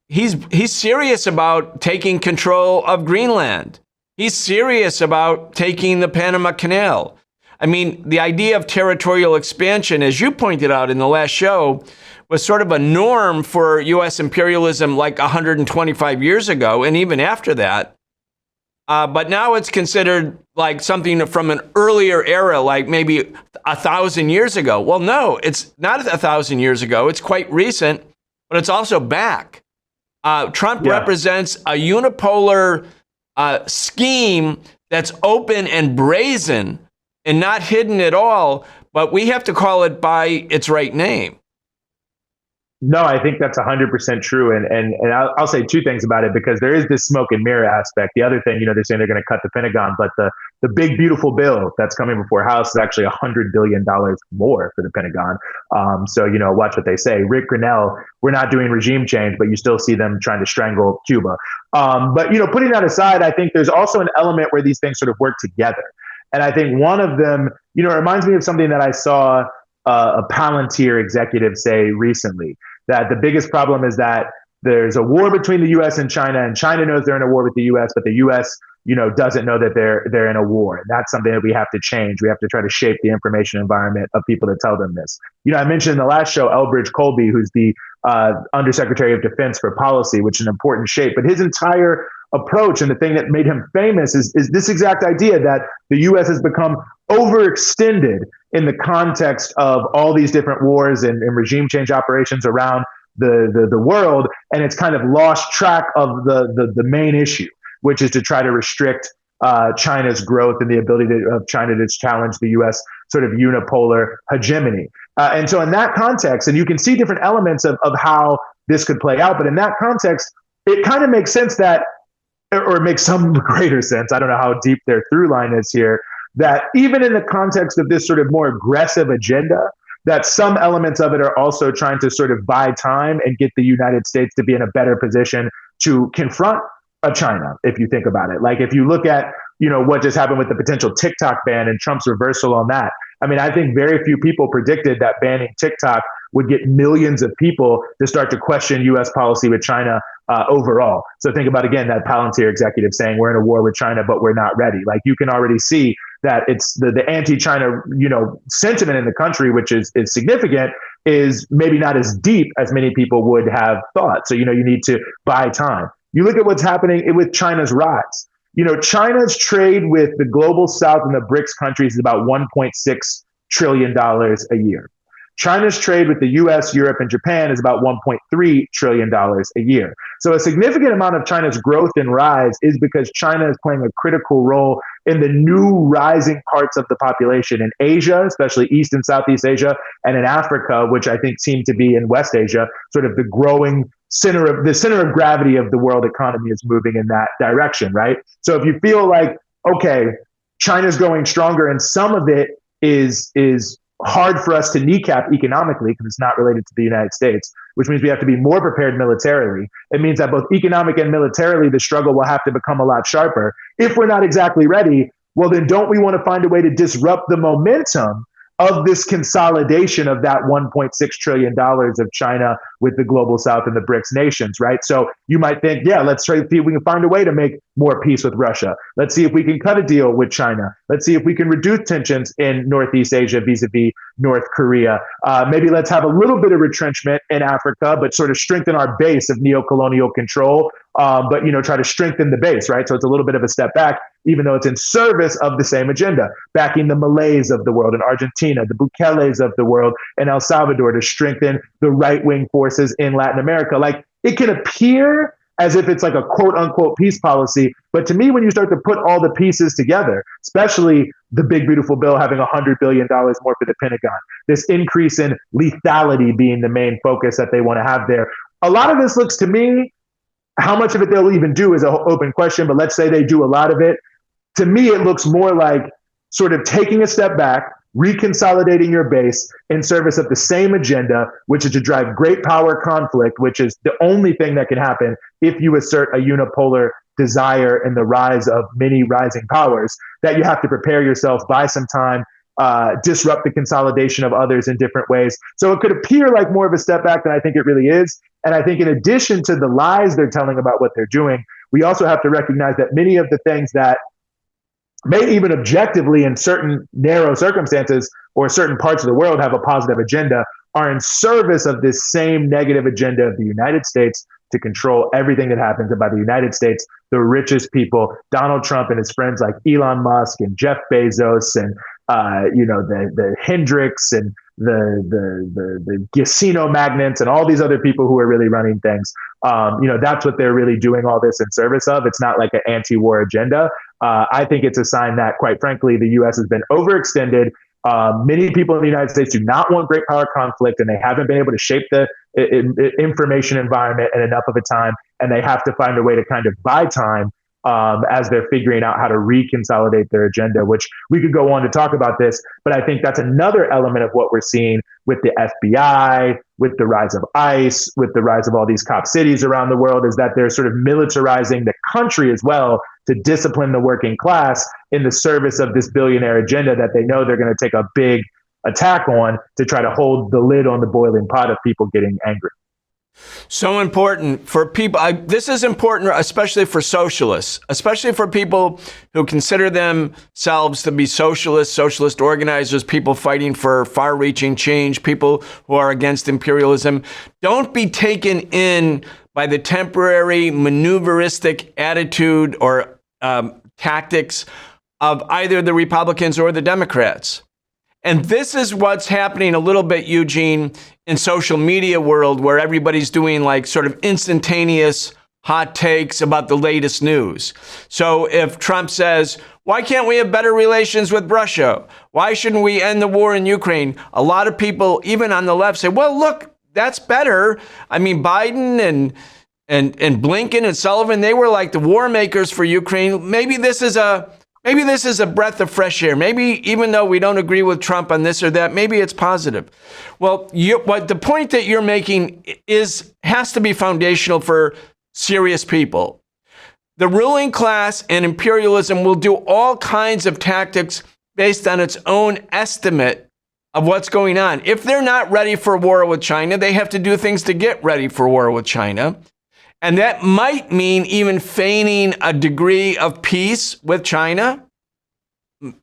he's serious about taking control of Greenland. He's serious about taking the Panama Canal. I mean, the idea of territorial expansion, as you pointed out in the last show, was sort of a norm for U.S. imperialism like 125 years ago, and even after that. But now it's considered like something from an earlier era, like maybe 1,000 years ago. Well, no, it's not 1,000 years ago. It's quite recent, but it's also back. Trump represents a unipolar scheme that's open and brazen and not hidden at all, but we have to call it by its right name. No, I think that's 100% true. And I'll say two things about it, because there is this smoke and mirror aspect. The other thing, they're saying they're going to cut the Pentagon, but the big, beautiful bill that's coming before House is actually $100 billion more for the Pentagon. So, watch what they say. Rick Grinnell, we're not doing regime change, but you still see them trying to strangle Cuba. But, putting that aside, I think there's also an element where these things sort of work together. And I think one of them, it reminds me of something that I saw a Palantir executive say recently, that the biggest problem is that there's a war between the U.S. and China knows they're in a war with the U.S., but the U.S., doesn't know that they're in a war. And that's something that we have to change. We have to try to shape the information environment of people to tell them this. I mentioned in the last show, Elbridge Colby, who's the Undersecretary of Defense for Policy, which is an important shape. But his entire approach, and the thing that made him famous, is this exact idea that the U.S. has become overextended in the context of all these different wars and regime change operations around the world, and it's kind of lost track of the main issue, which is to try to restrict China's growth and the ability of China to challenge the U.S. sort of unipolar hegemony. And so in that context, and you can see different elements of how this could play out, but in that context, it kind of makes sense that, or it makes some greater sense, I don't know how deep their through line is here, that even in the context of this sort of more aggressive agenda, that some elements of it are also trying to sort of buy time and get the United States to be in a better position to confront China, if you think about it. Like if you look at, what just happened with the potential TikTok ban and Trump's reversal on that. I mean, I think very few people predicted that banning TikTok would get millions of people to start to question U.S. policy with China overall. So think about, again, that Palantir executive saying we're in a war with China, but we're not ready. Like you can already see that it's the anti-China, sentiment in the country, which is significant, is maybe not as deep as many people would have thought. So, you need to buy time. You look at what's happening with China's rise. China's trade with the global South and the BRICS countries is about $1.6 trillion a year. China's trade with the US, Europe, and Japan is about $1.3 trillion a year. So a significant amount of China's growth and rise is because China is playing a critical role in the new rising parts of the population in Asia, especially East and Southeast Asia, and in Africa, which I think seem to be in West Asia, sort of the growing center of gravity of the world economy is moving in that direction, right? So if you feel like, okay, China's growing stronger and some of it is hard for us to kneecap economically because it's not related to the United States, which means we have to be more prepared militarily. It means that both economic and militarily, the struggle will have to become a lot sharper. If we're not exactly ready, well, then don't we want to find a way to disrupt the momentum of this consolidation of that $1.6 trillion of China with the global South and the BRICS nations, right? So you might think, yeah, let's try to see if we can find a way to make more peace with Russia. Let's see if we can cut a deal with China. Let's see if we can reduce tensions in Northeast Asia vis-a-vis North Korea. Maybe let's have a little bit of retrenchment in Africa, but sort of strengthen our base of neo-colonial control. But try to strengthen the base, right? So it's a little bit of a step back, even though it's in service of the same agenda, backing the Malays of the world in Argentina, the Bukeles of the world in El Salvador to strengthen the right-wing forces in Latin America. Like, it can appear as if it's like a quote unquote peace policy. But to me, when you start to put all the pieces together, especially the big, beautiful bill having $100 billion more for the Pentagon, this increase in lethality being the main focus that they want to have there. A lot of this looks to me, how much of it they'll even do is an open question, but let's say they do a lot of it. To me, it looks more like sort of taking a step back, reconsolidating your base in service of the same agenda, which is to drive great power conflict, which is the only thing that can happen if you assert a unipolar desire in the rise of many rising powers, that you have to prepare yourself, buy some time, disrupt the consolidation of others in different ways. So it could appear like more of a step back than I think it really is. And I think in addition to the lies they're telling about what they're doing, we also have to recognize that many of the things that may even objectively in certain narrow circumstances or certain parts of the world have a positive agenda are in service of this same negative agenda of the United States to control everything that happens. And by the United States, the richest people, Donald Trump and his friends like Elon Musk and Jeff Bezos and the Hendricks and the casino magnates and all these other people who are really running things. That's what they're really doing all this in service of. It's not like an anti-war agenda. I think it's a sign that, quite frankly, the U.S. has been overextended. Many people in the United States do not want great power conflict, and they haven't been able to shape the information environment in enough of a time, and they have to find a way to kind of buy time as they're figuring out how to reconsolidate their agenda, which we could go on to talk about this. But I think that's another element of what we're seeing with the FBI, with the rise of ICE, with the rise of all these cop cities around the world, is that they're sort of militarizing the country as well to discipline the working class in the service of this billionaire agenda that they know they're going to take a big attack on to try to hold the lid on the boiling pot of people getting angry. So important for people. This is important, especially for socialists, especially for people who consider themselves to be socialist organizers, people fighting for far-reaching change, people who are against imperialism. Don't be taken in by the temporary maneuveristic attitude or tactics of either the Republicans or the Democrats. And this is what's happening a little bit, Eugene, in social media world, where everybody's doing like sort of instantaneous hot takes about the latest news. So if Trump says, why can't we have better relations with Russia? Why shouldn't we end the war in Ukraine? A lot of people, even on the left, say, well, look, that's better. I mean, Biden and Blinken and Sullivan, they were like the war makers for Ukraine. Maybe this is a breath of fresh air. Maybe even though we don't agree with Trump on this or that, maybe it's positive. Well, what the point that you're making has to be foundational for serious people. The ruling class and imperialism will do all kinds of tactics based on its own estimate of what's going on. If they're not ready for war with China, they have to do things to get ready for war with China. And that might mean even feigning a degree of peace with China.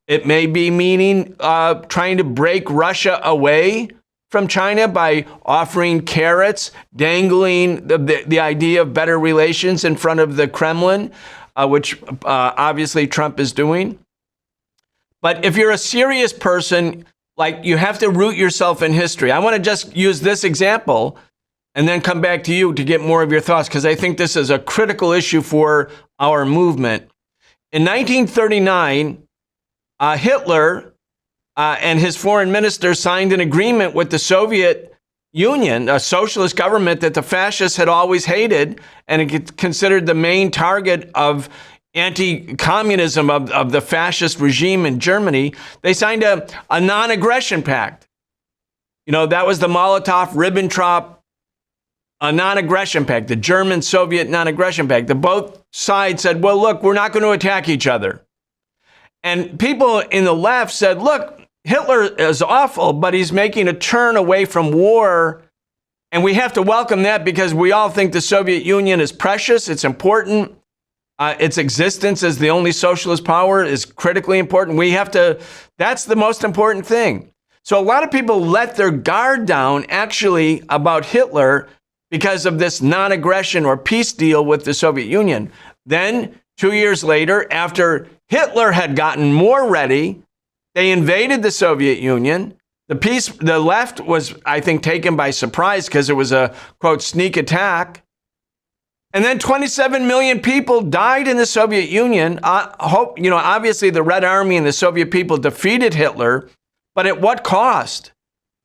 It may be meaning trying to break Russia away from China by offering carrots, dangling the idea of better relations in front of the Kremlin, which obviously Trump is doing. But if you're a serious person, like, you have to root yourself in history. I want to just use this example and then come back to you to get more of your thoughts, because I think this is a critical issue for our movement. In 1939, Hitler and his foreign minister signed an agreement with the Soviet Union, a socialist government that the fascists had always hated and considered the main target of anti-communism of the fascist regime in Germany. They signed a non-aggression pact. That was the Molotov-Ribbentrop a non-aggression pact, the German-Soviet non-aggression pact. Both sides said, well, look, we're not going to attack each other. And people in the left said, look, Hitler is awful, but he's making a turn away from war. And we have to welcome that because we all think the Soviet Union is precious. It's important. Its existence as the only socialist power is critically important. That's the most important thing. So a lot of people let their guard down actually about Hitler because of this non-aggression or peace deal with the Soviet Union. Then 2 years later, after Hitler had gotten more ready, they invaded the Soviet Union. The left was, I think, taken by surprise because it was a, quote, sneak attack. And then 27 million people died in the Soviet Union. Obviously the Red Army and the Soviet people defeated Hitler, but at what cost?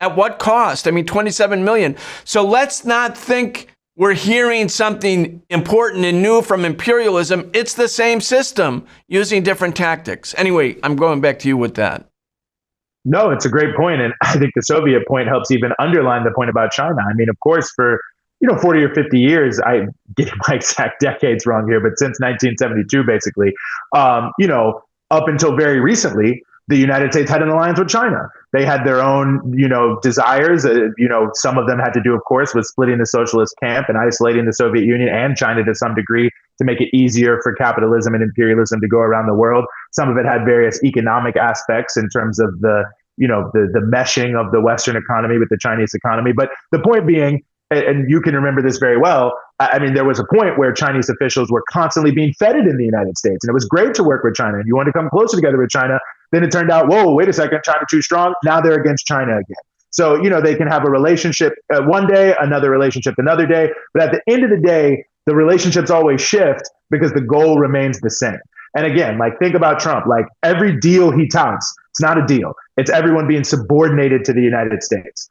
At what cost? I mean, 27 million. So let's not think we're hearing something important and new from imperialism. It's the same system using different tactics. Anyway, I'm going back to you with that. No, it's a great point. And I think the Soviet point helps even underline the point about China. I mean, of course, for 40 or 50 years, I get my exact decades wrong here, but since 1972, basically, up until very recently, the United States had an alliance with China. They had their own, desires. Some of them had to do, of course, with splitting the socialist camp and isolating the Soviet Union and China to some degree to make it easier for capitalism and imperialism to go around the world. Some of it had various economic aspects in terms of the meshing of the Western economy with the Chinese economy. But the point being, and you can remember this very well, I mean, there was a point where Chinese officials were constantly being feted in the United States. And it was great to work with China. And you wanted to come closer together with China. Then it turned out, whoa, wait a second, China too strong. Now they're against China again. So, they can have a relationship one day, another relationship another day. But at the end of the day, the relationships always shift because the goal remains the same. And again, think about Trump, every deal he touts, it's not a deal. It's everyone being subordinated to the United States,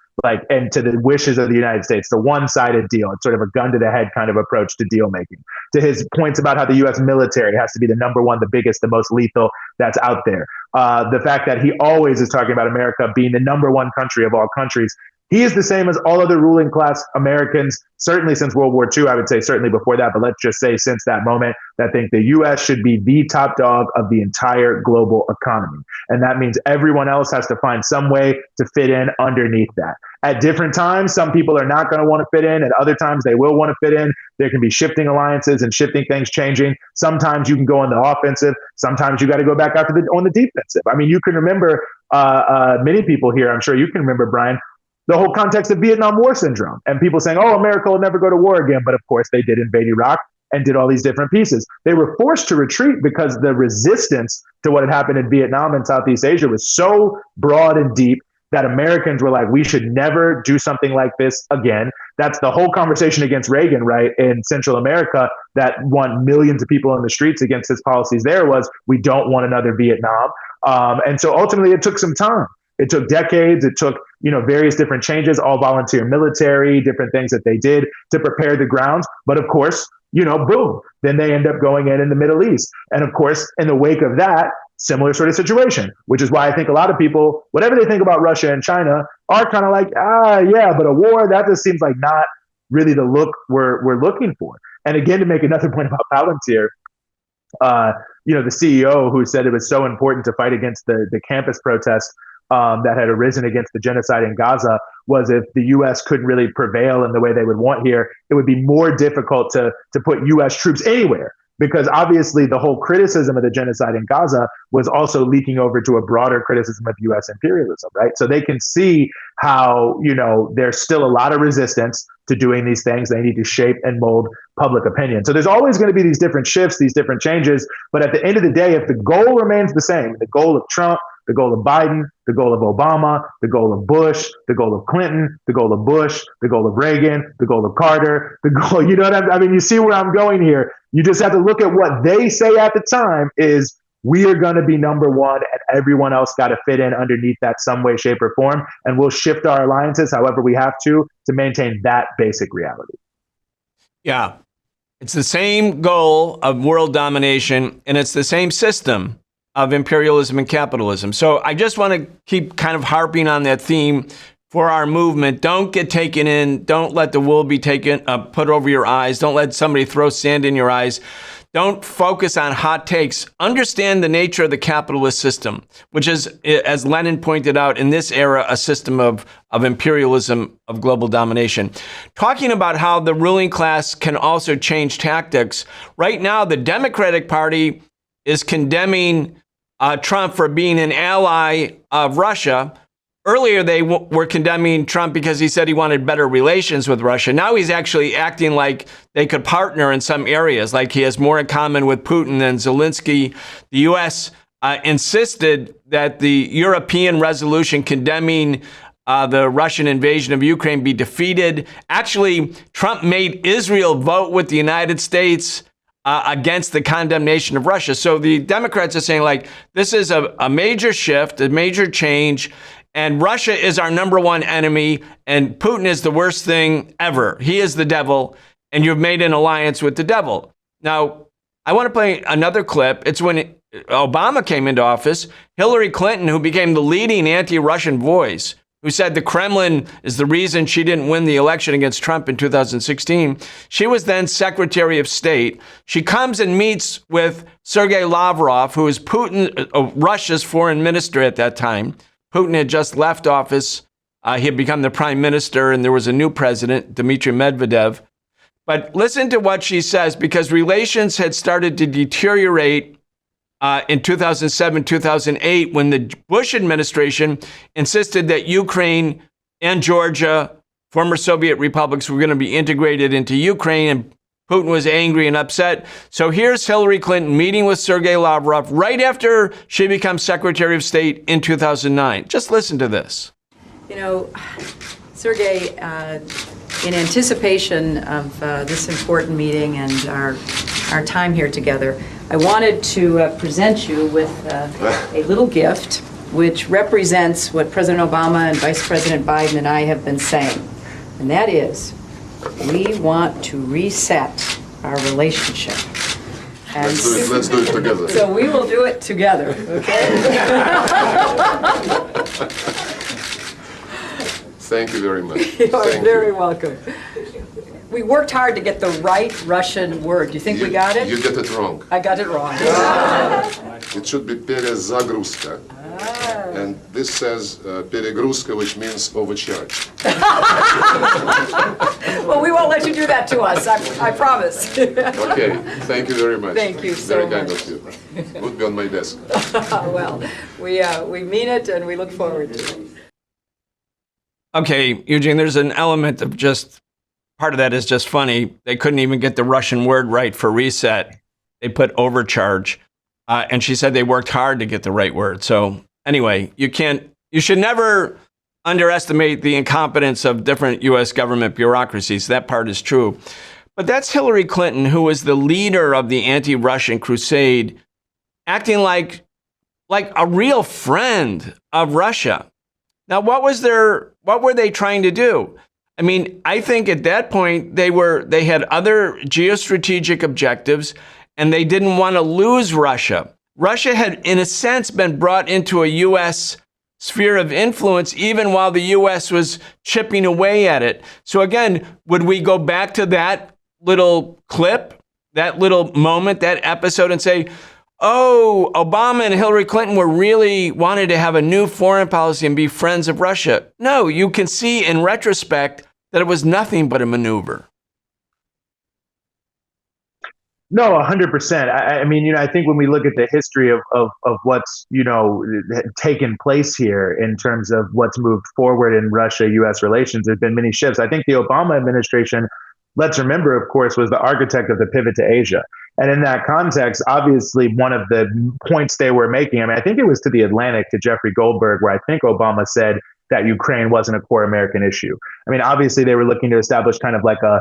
and to the wishes of the United States, the one-sided deal. It's sort of a gun to the head kind of approach to deal making. To his points about how the U.S. military has to be the number one, the biggest, the most lethal that's out there. The fact that he always is talking about America being the number one country of all countries. He is the same as all other ruling class Americans, certainly since World War II, I would say certainly before that, but let's just say since that moment, that think the U.S. should be the top dog of the entire global economy. And that means everyone else has to find some way to fit in underneath that. At different times, some people are not going to want to fit in. At other times, they will want to fit in. There can be shifting alliances and shifting things changing. Sometimes you can go on the offensive. Sometimes you got to go back out on the defensive. I mean, you can remember many people here, I'm sure you can remember, Brian, the whole context of Vietnam War syndrome and people saying, oh, America will never go to war again. But of course, they did invade Iraq and did all these different pieces. They were forced to retreat because the resistance to what had happened in Vietnam and Southeast Asia was so broad and deep that Americans were like, we should never do something like this again. That's the whole conversation against Reagan, right, in Central America that won millions of people in the streets against his policies there was, we don't want another Vietnam. And so ultimately it took some time. It took decades. It took, various different changes, all volunteer military, different things that they did to prepare the grounds. But of course, boom, then they end up going in the Middle East. And of course, in the wake of that, similar sort of situation, which is why I think a lot of people, whatever they think about Russia and China, are kind of like, yeah, but a war, that just seems like not really the look we're looking for. And again, to make another point about Palantir, the CEO who said it was so important to fight against the campus protests that had arisen against the genocide in Gaza was if the U.S. couldn't really prevail in the way they would want here, it would be more difficult to put U.S. troops anywhere. Because obviously the whole criticism of the genocide in Gaza was also leaking over to a broader criticism of U.S. imperialism, right? So they can see how, there's still a lot of resistance to doing these things. They need to shape and mold public opinion. So there's always going to be these different shifts, these different changes. But at the end of the day, if the goal remains the same, the goal of Trump, the goal of Biden, the goal of Obama, the goal of Bush, the goal of Clinton, the goal of Bush, the goal of Reagan, the goal of Carter, the goal, I mean, you see where I'm going here. You just have to look at what they say at the time is we are going to be number one and everyone else got to fit in underneath that some way, shape or form. And we'll shift our alliances however we have to maintain that basic reality. Yeah. It's the same goal of world domination and it's the same system of imperialism and capitalism. So I just want to keep kind of harping on that theme for our movement. Don't get taken in. Don't let the wool be put over your eyes. Don't let somebody throw sand in your eyes. Don't focus on hot takes. Understand the nature of the capitalist system, which is, as Lenin pointed out, in this era, a system of imperialism, of global domination. Talking about how the ruling class can also change tactics. Right now, the Democratic Party is condemning Trump for being an ally of Russia. Earlier, they were condemning Trump because he said he wanted better relations with Russia. Now he's actually acting like they could partner in some areas, like he has more in common with Putin than Zelensky. The U.S. Insisted that the European resolution condemning the Russian invasion of Ukraine be defeated. Actually, Trump made Israel vote with the United States against the condemnation of Russia. So the Democrats are saying, like, this is a major shift, a major change. And Russia is our number one enemy, and Putin is the worst thing ever. He is the devil, and you've made an alliance with the devil. Now, I want to play another clip. It's when Obama came into office. Hillary Clinton, who became the leading anti-Russian voice, who said the Kremlin is the reason she didn't win the election against Trump in 2016. She was then Secretary of State. She comes and meets with Sergei Lavrov, who is Russia's foreign minister at that time. Putin had just left office. He had become the prime minister, and there was a new president, Dmitry Medvedev. But listen to what she says, because relations had started to deteriorate in 2007, 2008, when the Bush administration insisted that Ukraine and Georgia, former Soviet republics, were going to be integrated into Ukraine, and Putin was angry and upset. So here's Hillary Clinton meeting with Sergei Lavrov right after she becomes Secretary of State in 2009. Just listen to this. You know, Sergei, in anticipation of this important meeting and our time here together, I wanted to present you with a little gift which represents what President Obama and Vice President Biden and I have been saying. And that is, we want to reset our relationship. And let's do it together. So we will do it together, okay? Thank you very much. You are very welcome. We worked hard to get the right Russian word. Do you think we got it? You get it wrong. I got it wrong. It should be перезагрузка. And this says перегрузка, which means overcharge. Well, we won't let you do that to us, I promise. Okay, thank you very much. Thank you so very much. Very kind of you. Would be on my desk. Well, we mean it, and we look forward to it. Okay, Eugene, there's an element of just, part of that is just funny. They couldn't even get the Russian word right for reset. They put overcharge. And she said they worked hard to get the right word. So anyway, you should never underestimate the incompetence of different U.S. government bureaucracies. That part is true. But that's Hillary Clinton, who was the leader of the anti-Russian crusade, acting like a real friend of Russia. Now, what were they trying to do? I mean, I think at that point they had other geostrategic objectives, and they didn't want to lose Russia. Russia had, in a sense, been brought into a U.S. sphere of influence, even while the U.S. was chipping away at it. So again, would we go back to that little clip, that little moment, that episode, and say, oh, Obama and Hillary Clinton wanted to have a new foreign policy and be friends of Russia? No, you can see in retrospect that it was nothing but a maneuver. No, 100%. I mean, I think when we look at the history of what's, taken place here in terms of what's moved forward in Russia-U.S. relations, there's been many shifts. I think the Obama administration, let's remember, of course, was the architect of the pivot to Asia. And in that context, obviously, one of the points they were making, I think it was to The Atlantic, to Jeffrey Goldberg, where I think Obama said that Ukraine wasn't a core American issue. I mean, obviously, they were looking to establish kind of like a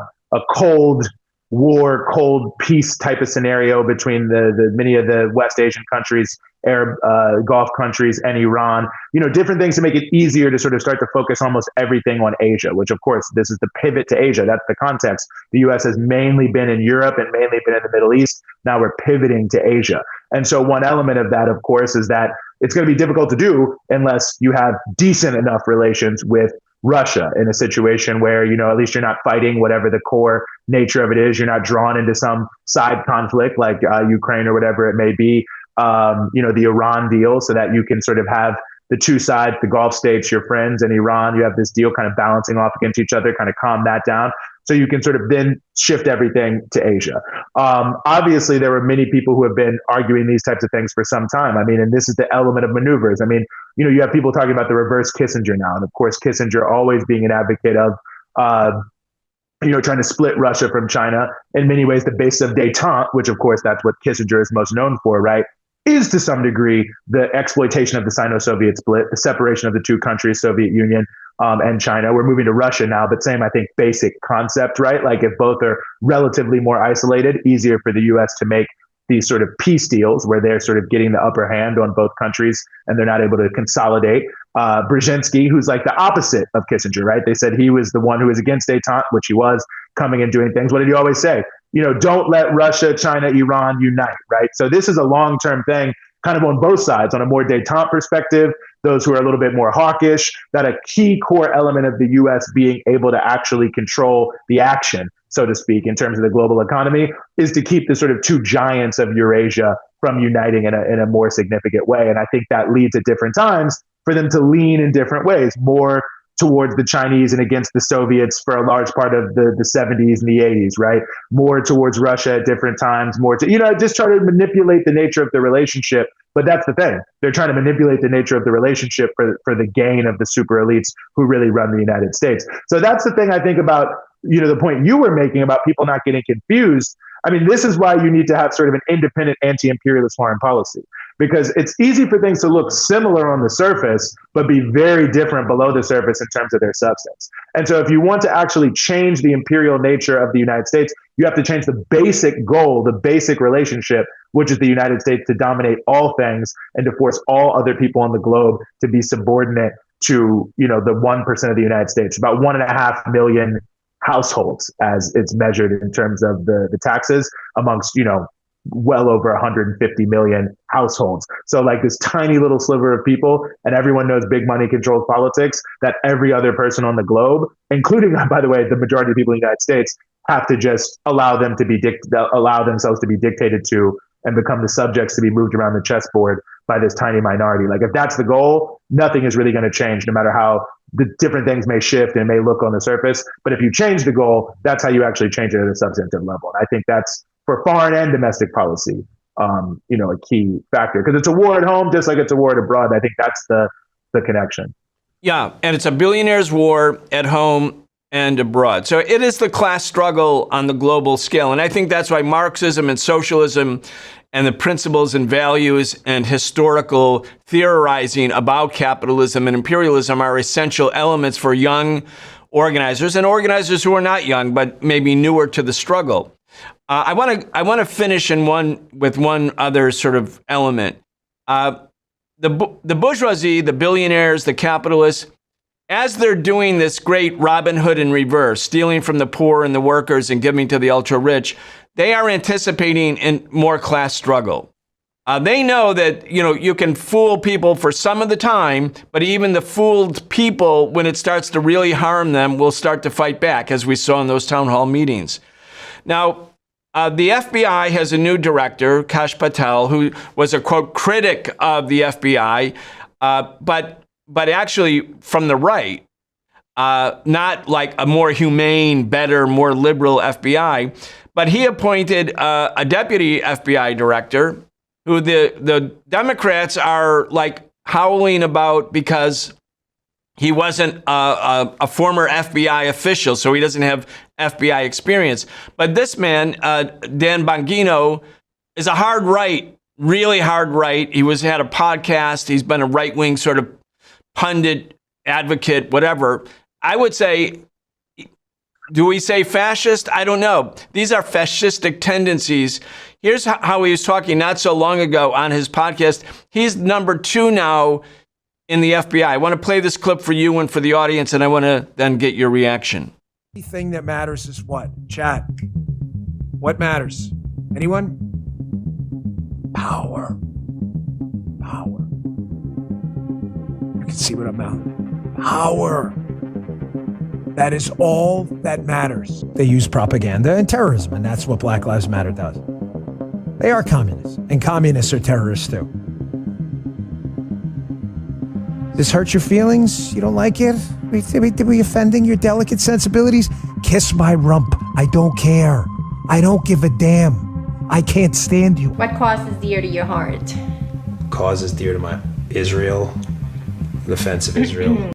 Cold War, Cold Peace type of scenario between the many of the West Asian countries, Arab Gulf countries, and Iran. Different things to make it easier to sort of start to focus almost everything on Asia, which, of course, this is the pivot to Asia. That's the context. The U.S. has mainly been in Europe and mainly been in the Middle East. Now we're pivoting to Asia. And so one element of that, of course, is that it's going to be difficult to do unless you have decent enough relations with Russia in a situation where, at least you're not fighting whatever the core nature of it is. You're not drawn into some side conflict like Ukraine or whatever it may be, the Iran deal, so that you can sort of have the two sides, the Gulf states, your friends, and Iran, you have this deal kind of balancing off against each other, kind of calm that down. So you can sort of then shift everything to Asia. Obviously, there were many people who have been arguing these types of things for some time. I mean, and this is the element of maneuvers. I mean, you have people talking about the reverse Kissinger now. And of course, Kissinger always being an advocate of, trying to split Russia from China. In many ways, the base of détente, which of course, that's what Kissinger is most known for, right, is to some degree the exploitation of the Sino-Soviet split, the separation of the two countries, Soviet Union and China. We're moving to Russia now, but same, I think, basic concept, right? Like if both are relatively more isolated, easier for the U.S. to make these sort of peace deals where they're sort of getting the upper hand on both countries and they're not able to consolidate. Brzezinski, who's like the opposite of Kissinger, right? They said he was the one who was against détente, which he was, coming and doing things. What did he always say? Don't let Russia, China, Iran unite, right? So this is a long-term thing, kind of on both sides. On a more détente perspective, those who are a little bit more hawkish, that a key core element of the U.S. being able to actually control the action, so to speak, in terms of the global economy, is to keep the sort of two giants of Eurasia from uniting in a more significant way. And I think that leads at different times for them to lean in different ways, more towards the Chinese and against the Soviets for a large part of the 70s and the 80s, right? More towards Russia at different times, more to, just try to manipulate the nature of the relationship. But that's the thing. They're trying to manipulate the nature of the relationship for the gain of the super elites who really run the United States. So that's the thing I think about, the point you were making about people not getting confused. I mean, this is why you need to have sort of an independent anti-imperialist foreign policy, because it's easy for things to look similar on the surface, but be very different below the surface in terms of their substance. And so if you want to actually change the imperial nature of the United States, you have to change the basic goal, the basic relationship, which is the United States to dominate all things and to force all other people on the globe to be subordinate to, the 1% of the United States, about 1.5 million households as it's measured in terms of the taxes amongst, well over 150 million households. So like this tiny little sliver of people, and everyone knows big money controls politics, that every other person on the globe, including, by the way, the majority of people in the United States, have to just allow themselves to be dictated to and become the subjects to be moved around the chessboard by this tiny minority. Like if that's the goal, nothing is really going to change, no matter how the different things may shift and may look on the surface. But if you change the goal, that's how you actually change it at a substantive level. And I think that's, for foreign and domestic policy, a key factor, because it's a war at home, just like it's a war abroad. I think that's the connection. Yeah, and it's a billionaires' war at home and abroad. So it is the class struggle on the global scale. And I think that's why Marxism and socialism and the principles and values and historical theorizing about capitalism and imperialism are essential elements for young organizers and organizers who are not young, but maybe newer to the struggle. I want to finish with one other sort of element. The bourgeoisie, the billionaires, the capitalists, as they're doing this great Robin Hood in reverse, stealing from the poor and the workers and giving to the ultra rich, they are anticipating in more class struggle. They know that, you can fool people for some of the time, but even the fooled people, when it starts to really harm them, will start to fight back, as we saw in those town hall meetings. Now, the FBI has a new director, Kash Patel, who was a, quote, critic of the FBI, but actually from the right, not like a more humane, better, more liberal FBI. But he appointed a deputy FBI director who the Democrats are like howling about because he wasn't a former FBI official, so he doesn't have FBI experience. But this man, Dan Bongino, is a hard right, really hard right. He had a podcast. He's been a right-wing sort of pundit, advocate, whatever. I would say, do we say fascist? I don't know. These are fascistic tendencies. Here's how he was talking not so long ago on his podcast. He's number 2 now in the FBI. I want to play this clip for you and for the audience, and I want to then get your reaction. The thing that matters is what? Chat. What matters? Anyone? Power. Power. You can see what I'm mouthing. Power. That is all that matters. They use propaganda and terrorism, and that's what Black Lives Matter does. They are communists, and communists are terrorists too. This hurt your feelings? You don't like it? Did we offending your delicate sensibilities? Kiss my rump. I don't care. I don't give a damn. I can't stand you. What cause is dear to your heart? Cause is dear to my Israel, the defense of Israel.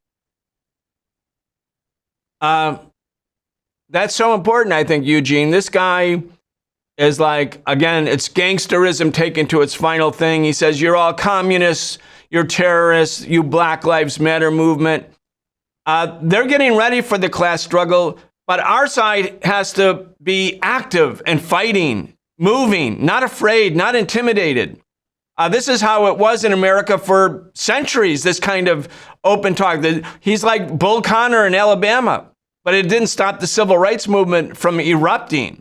That's so important, I think, Eugene. This guy is like, again, it's gangsterism taken to its final thing. He says, you're all communists, you're terrorists, you Black Lives Matter movement. They're getting ready for the class struggle, but our side has to be active and fighting, moving, not afraid, not intimidated. This is how it was in America for centuries, this kind of open talk. He's like Bull Connor in Alabama, but it didn't stop the civil rights movement from erupting.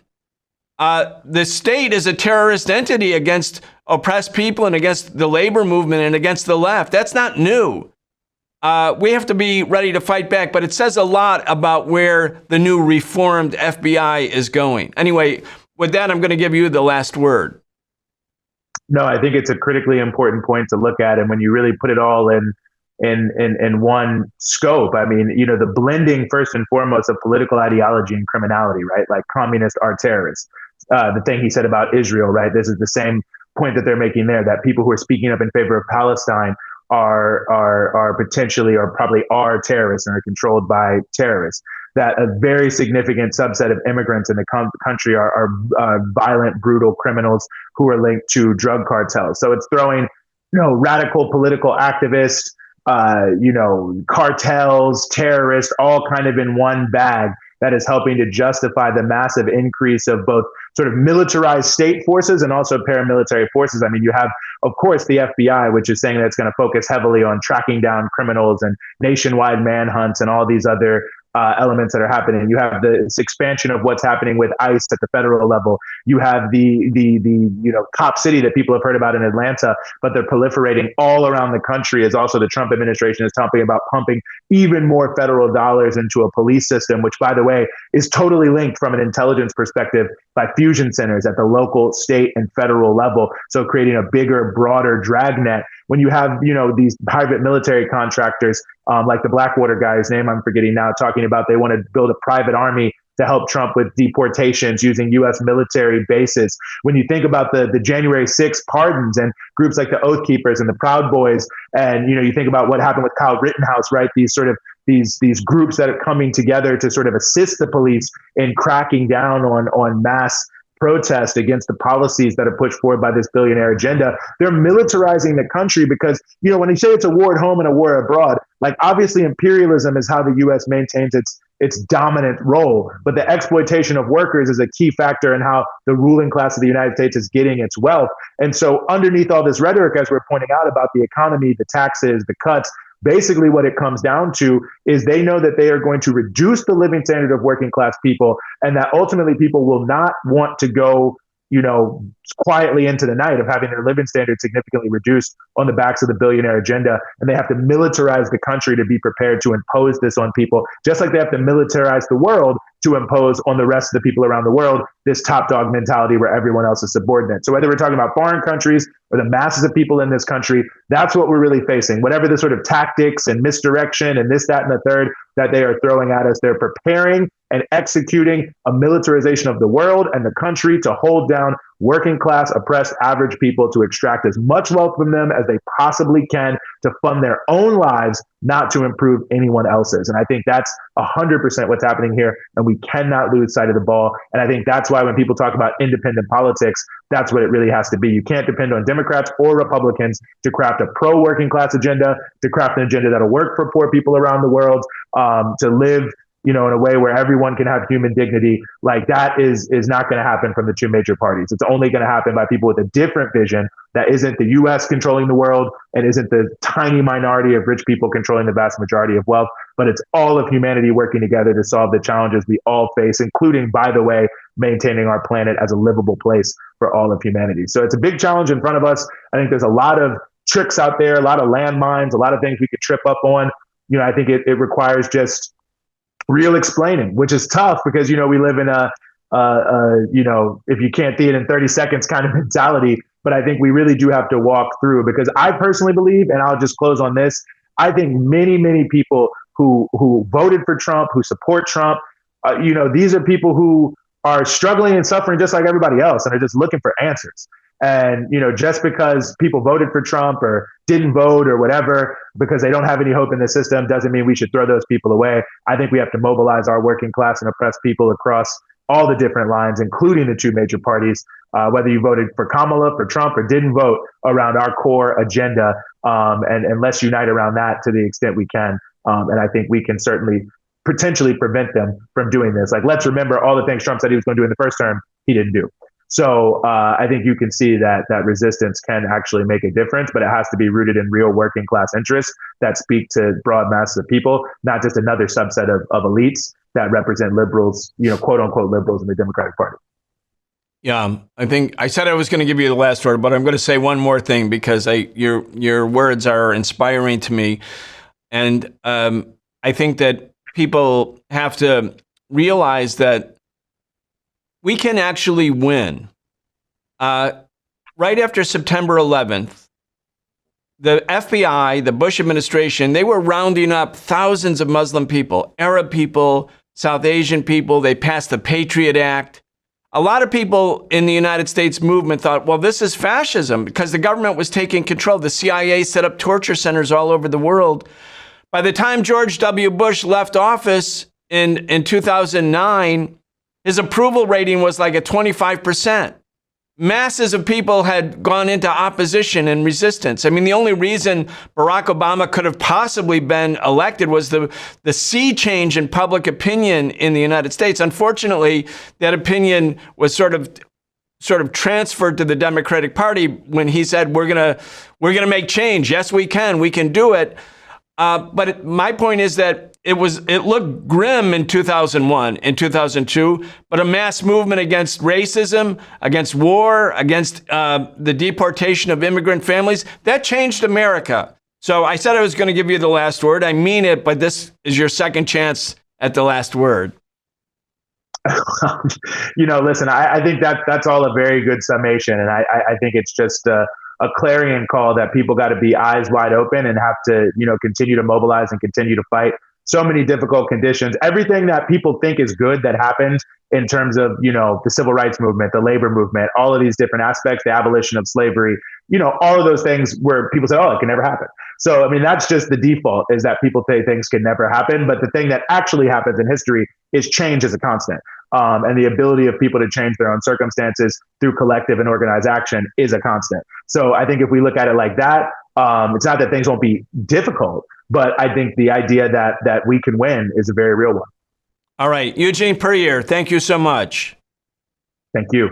The state is a terrorist entity against oppressed people and against the labor movement and against the left. That's not new. We have to be ready to fight back, but it says a lot about where the new reformed FBI is going. Anyway, with that, I'm going to give you the last word. No, I think it's a critically important point to look at. And when you really put it all in one scope, I mean, you know, the blending first and foremost of political ideology and criminality, right? Like communists are terrorists. The thing he said about Israel, right? This is the same point that they're making there, that people who are speaking up in favor of Palestine are potentially or probably are terrorists and are controlled by terrorists. That a very significant subset of immigrants in the country are violent, brutal criminals who are linked to drug cartels. So it's throwing, you know, radical political activists, cartels, terrorists, all kind of in one bag that is helping to justify the massive increase of both sort of militarized state forces and also paramilitary forces. I mean, you have, of course, the FBI, which is saying that it's going to focus heavily on tracking down criminals and nationwide manhunts and all these other elements that are happening. You have this expansion of what's happening with ICE at the federal level. You have the cop city that people have heard about in Atlanta, but they're proliferating all around the country, as also the Trump administration is talking about pumping even more federal dollars into a police system, which, by the way, is totally linked from an intelligence perspective by fusion centers at the local, state, and federal level. So creating a bigger, broader dragnet. When you have, these private military contractors, like the Blackwater guy, whose name I'm forgetting now, talking about they want to build a private army to help Trump with deportations using U.S. military bases. When you think about the January 6th pardons and groups like the Oath Keepers and the Proud Boys, and you think about what happened with Kyle Rittenhouse, right? These groups that are coming together to sort of assist the police in cracking down on mass protest against the policies that are pushed forward by this billionaire agenda. They're militarizing the country because, when you say it's a war at home and a war abroad, like obviously imperialism is how the U.S. maintains its dominant role, but the exploitation of workers is a key factor in how the ruling class of the United States is getting its wealth. And so underneath all this rhetoric, as we're pointing out about the economy, the taxes, the cuts, basically what it comes down to is they know that they are going to reduce the living standard of working class people, and that ultimately people will not want to go, quietly into the night of having their living standard significantly reduced on the backs of the billionaire agenda. And they have to militarize the country to be prepared to impose this on people, just like they have to militarize the world to impose on the rest of the people around the world this top dog mentality where everyone else is subordinate. So whether we're talking about foreign countries or the masses of people in this country, that's what we're really facing. Whatever the sort of tactics and misdirection and this, that, and the third that they are throwing at us, they're preparing and executing a militarization of the world and the country to hold down working class, oppressed, average people, to extract as much wealth from them as they possibly can to fund their own lives, not to improve anyone else's. And I think that's 100% what's happening here. And we cannot lose sight of the ball. And I think that's why when people talk about independent politics, that's what it really has to be. You can't depend on Democrats or Republicans to craft a pro-working class agenda, to craft an agenda that'll work for poor people around the world, to live in a way where everyone can have human dignity. Like that is not going to happen from the two major parties. It's only going to happen by people with a different vision that isn't the U.S. controlling the world and isn't the tiny minority of rich people controlling the vast majority of wealth, but it's all of humanity working together to solve the challenges we all face, including, by the way, maintaining our planet as a livable place for all of humanity. So it's a big challenge in front of us. I think there's a lot of tricks out there, a lot of landmines, a lot of things we could trip up on. I think it requires just real explaining, which is tough because, we live in if you can't see it in 30 seconds kind of mentality. But I think we really do have to walk through, because I personally believe, and I'll just close on this, I think many, many people who voted for Trump, who support Trump, these are people who are struggling and suffering just like everybody else, and are just looking for answers. And, just because people voted for Trump or didn't vote or whatever, because they don't have any hope in the system, doesn't mean we should throw those people away. I think we have to mobilize our working class and oppressed people across all the different lines, including the two major parties, whether you voted for Kamala, for Trump, or didn't vote, around our core agenda. And let's unite around that to the extent we can. And I think we can certainly potentially prevent them from doing this. Like, let's remember all the things Trump said he was going to do in the first term, he didn't do. So I think you can see that resistance can actually make a difference, but it has to be rooted in real working class interests that speak to broad masses of people, not just another subset of elites that represent liberals, quote unquote liberals in the Democratic Party. Yeah, I think I said I was going to give you the last word, but I'm going to say one more thing, because your words are inspiring to me. And I think that people have to realize that we can actually win. Right after September 11th, the FBI, the Bush administration, they were rounding up thousands of Muslim people, Arab people, South Asian people. They passed the Patriot Act. A lot of people in the United States movement thought, well, this is fascism, because the government was taking control. The CIA set up torture centers all over the world. By the time George W. Bush left office in 2009, his approval rating was like at 25%. Masses of people had gone into opposition and resistance. I mean, the only reason Barack Obama could have possibly been elected was the sea change in public opinion in the United States. Unfortunately, that opinion was sort of transferred to the Democratic Party when he said, we're gonna make change. Yes, we can do it. But my point is that it looked grim in 2001 and 2002, but a mass movement against racism, against war, against the deportation of immigrant families, that changed America. So I said I was going to give you the last word. I mean it, but this is your second chance at the last word. Listen, I think that's all a very good summation. And I think it's just a clarion call that people got to be eyes wide open and have to, continue to mobilize and continue to fight. So many difficult conditions. Everything that people think is good that happened in terms of, the civil rights movement, the labor movement, all of these different aspects, the abolition of slavery, all of those things where people say, oh, it can never happen. So, I mean, that's just the default, is that people say things can never happen. But the thing that actually happens in history is change as a constant. And the ability of people to change their own circumstances through collective and organized action is a constant. So I think if we look at it like that, it's not that things won't be difficult, but I think the idea that we can win is a very real one. All right. Eugene Puryear, thank you so much. Thank you.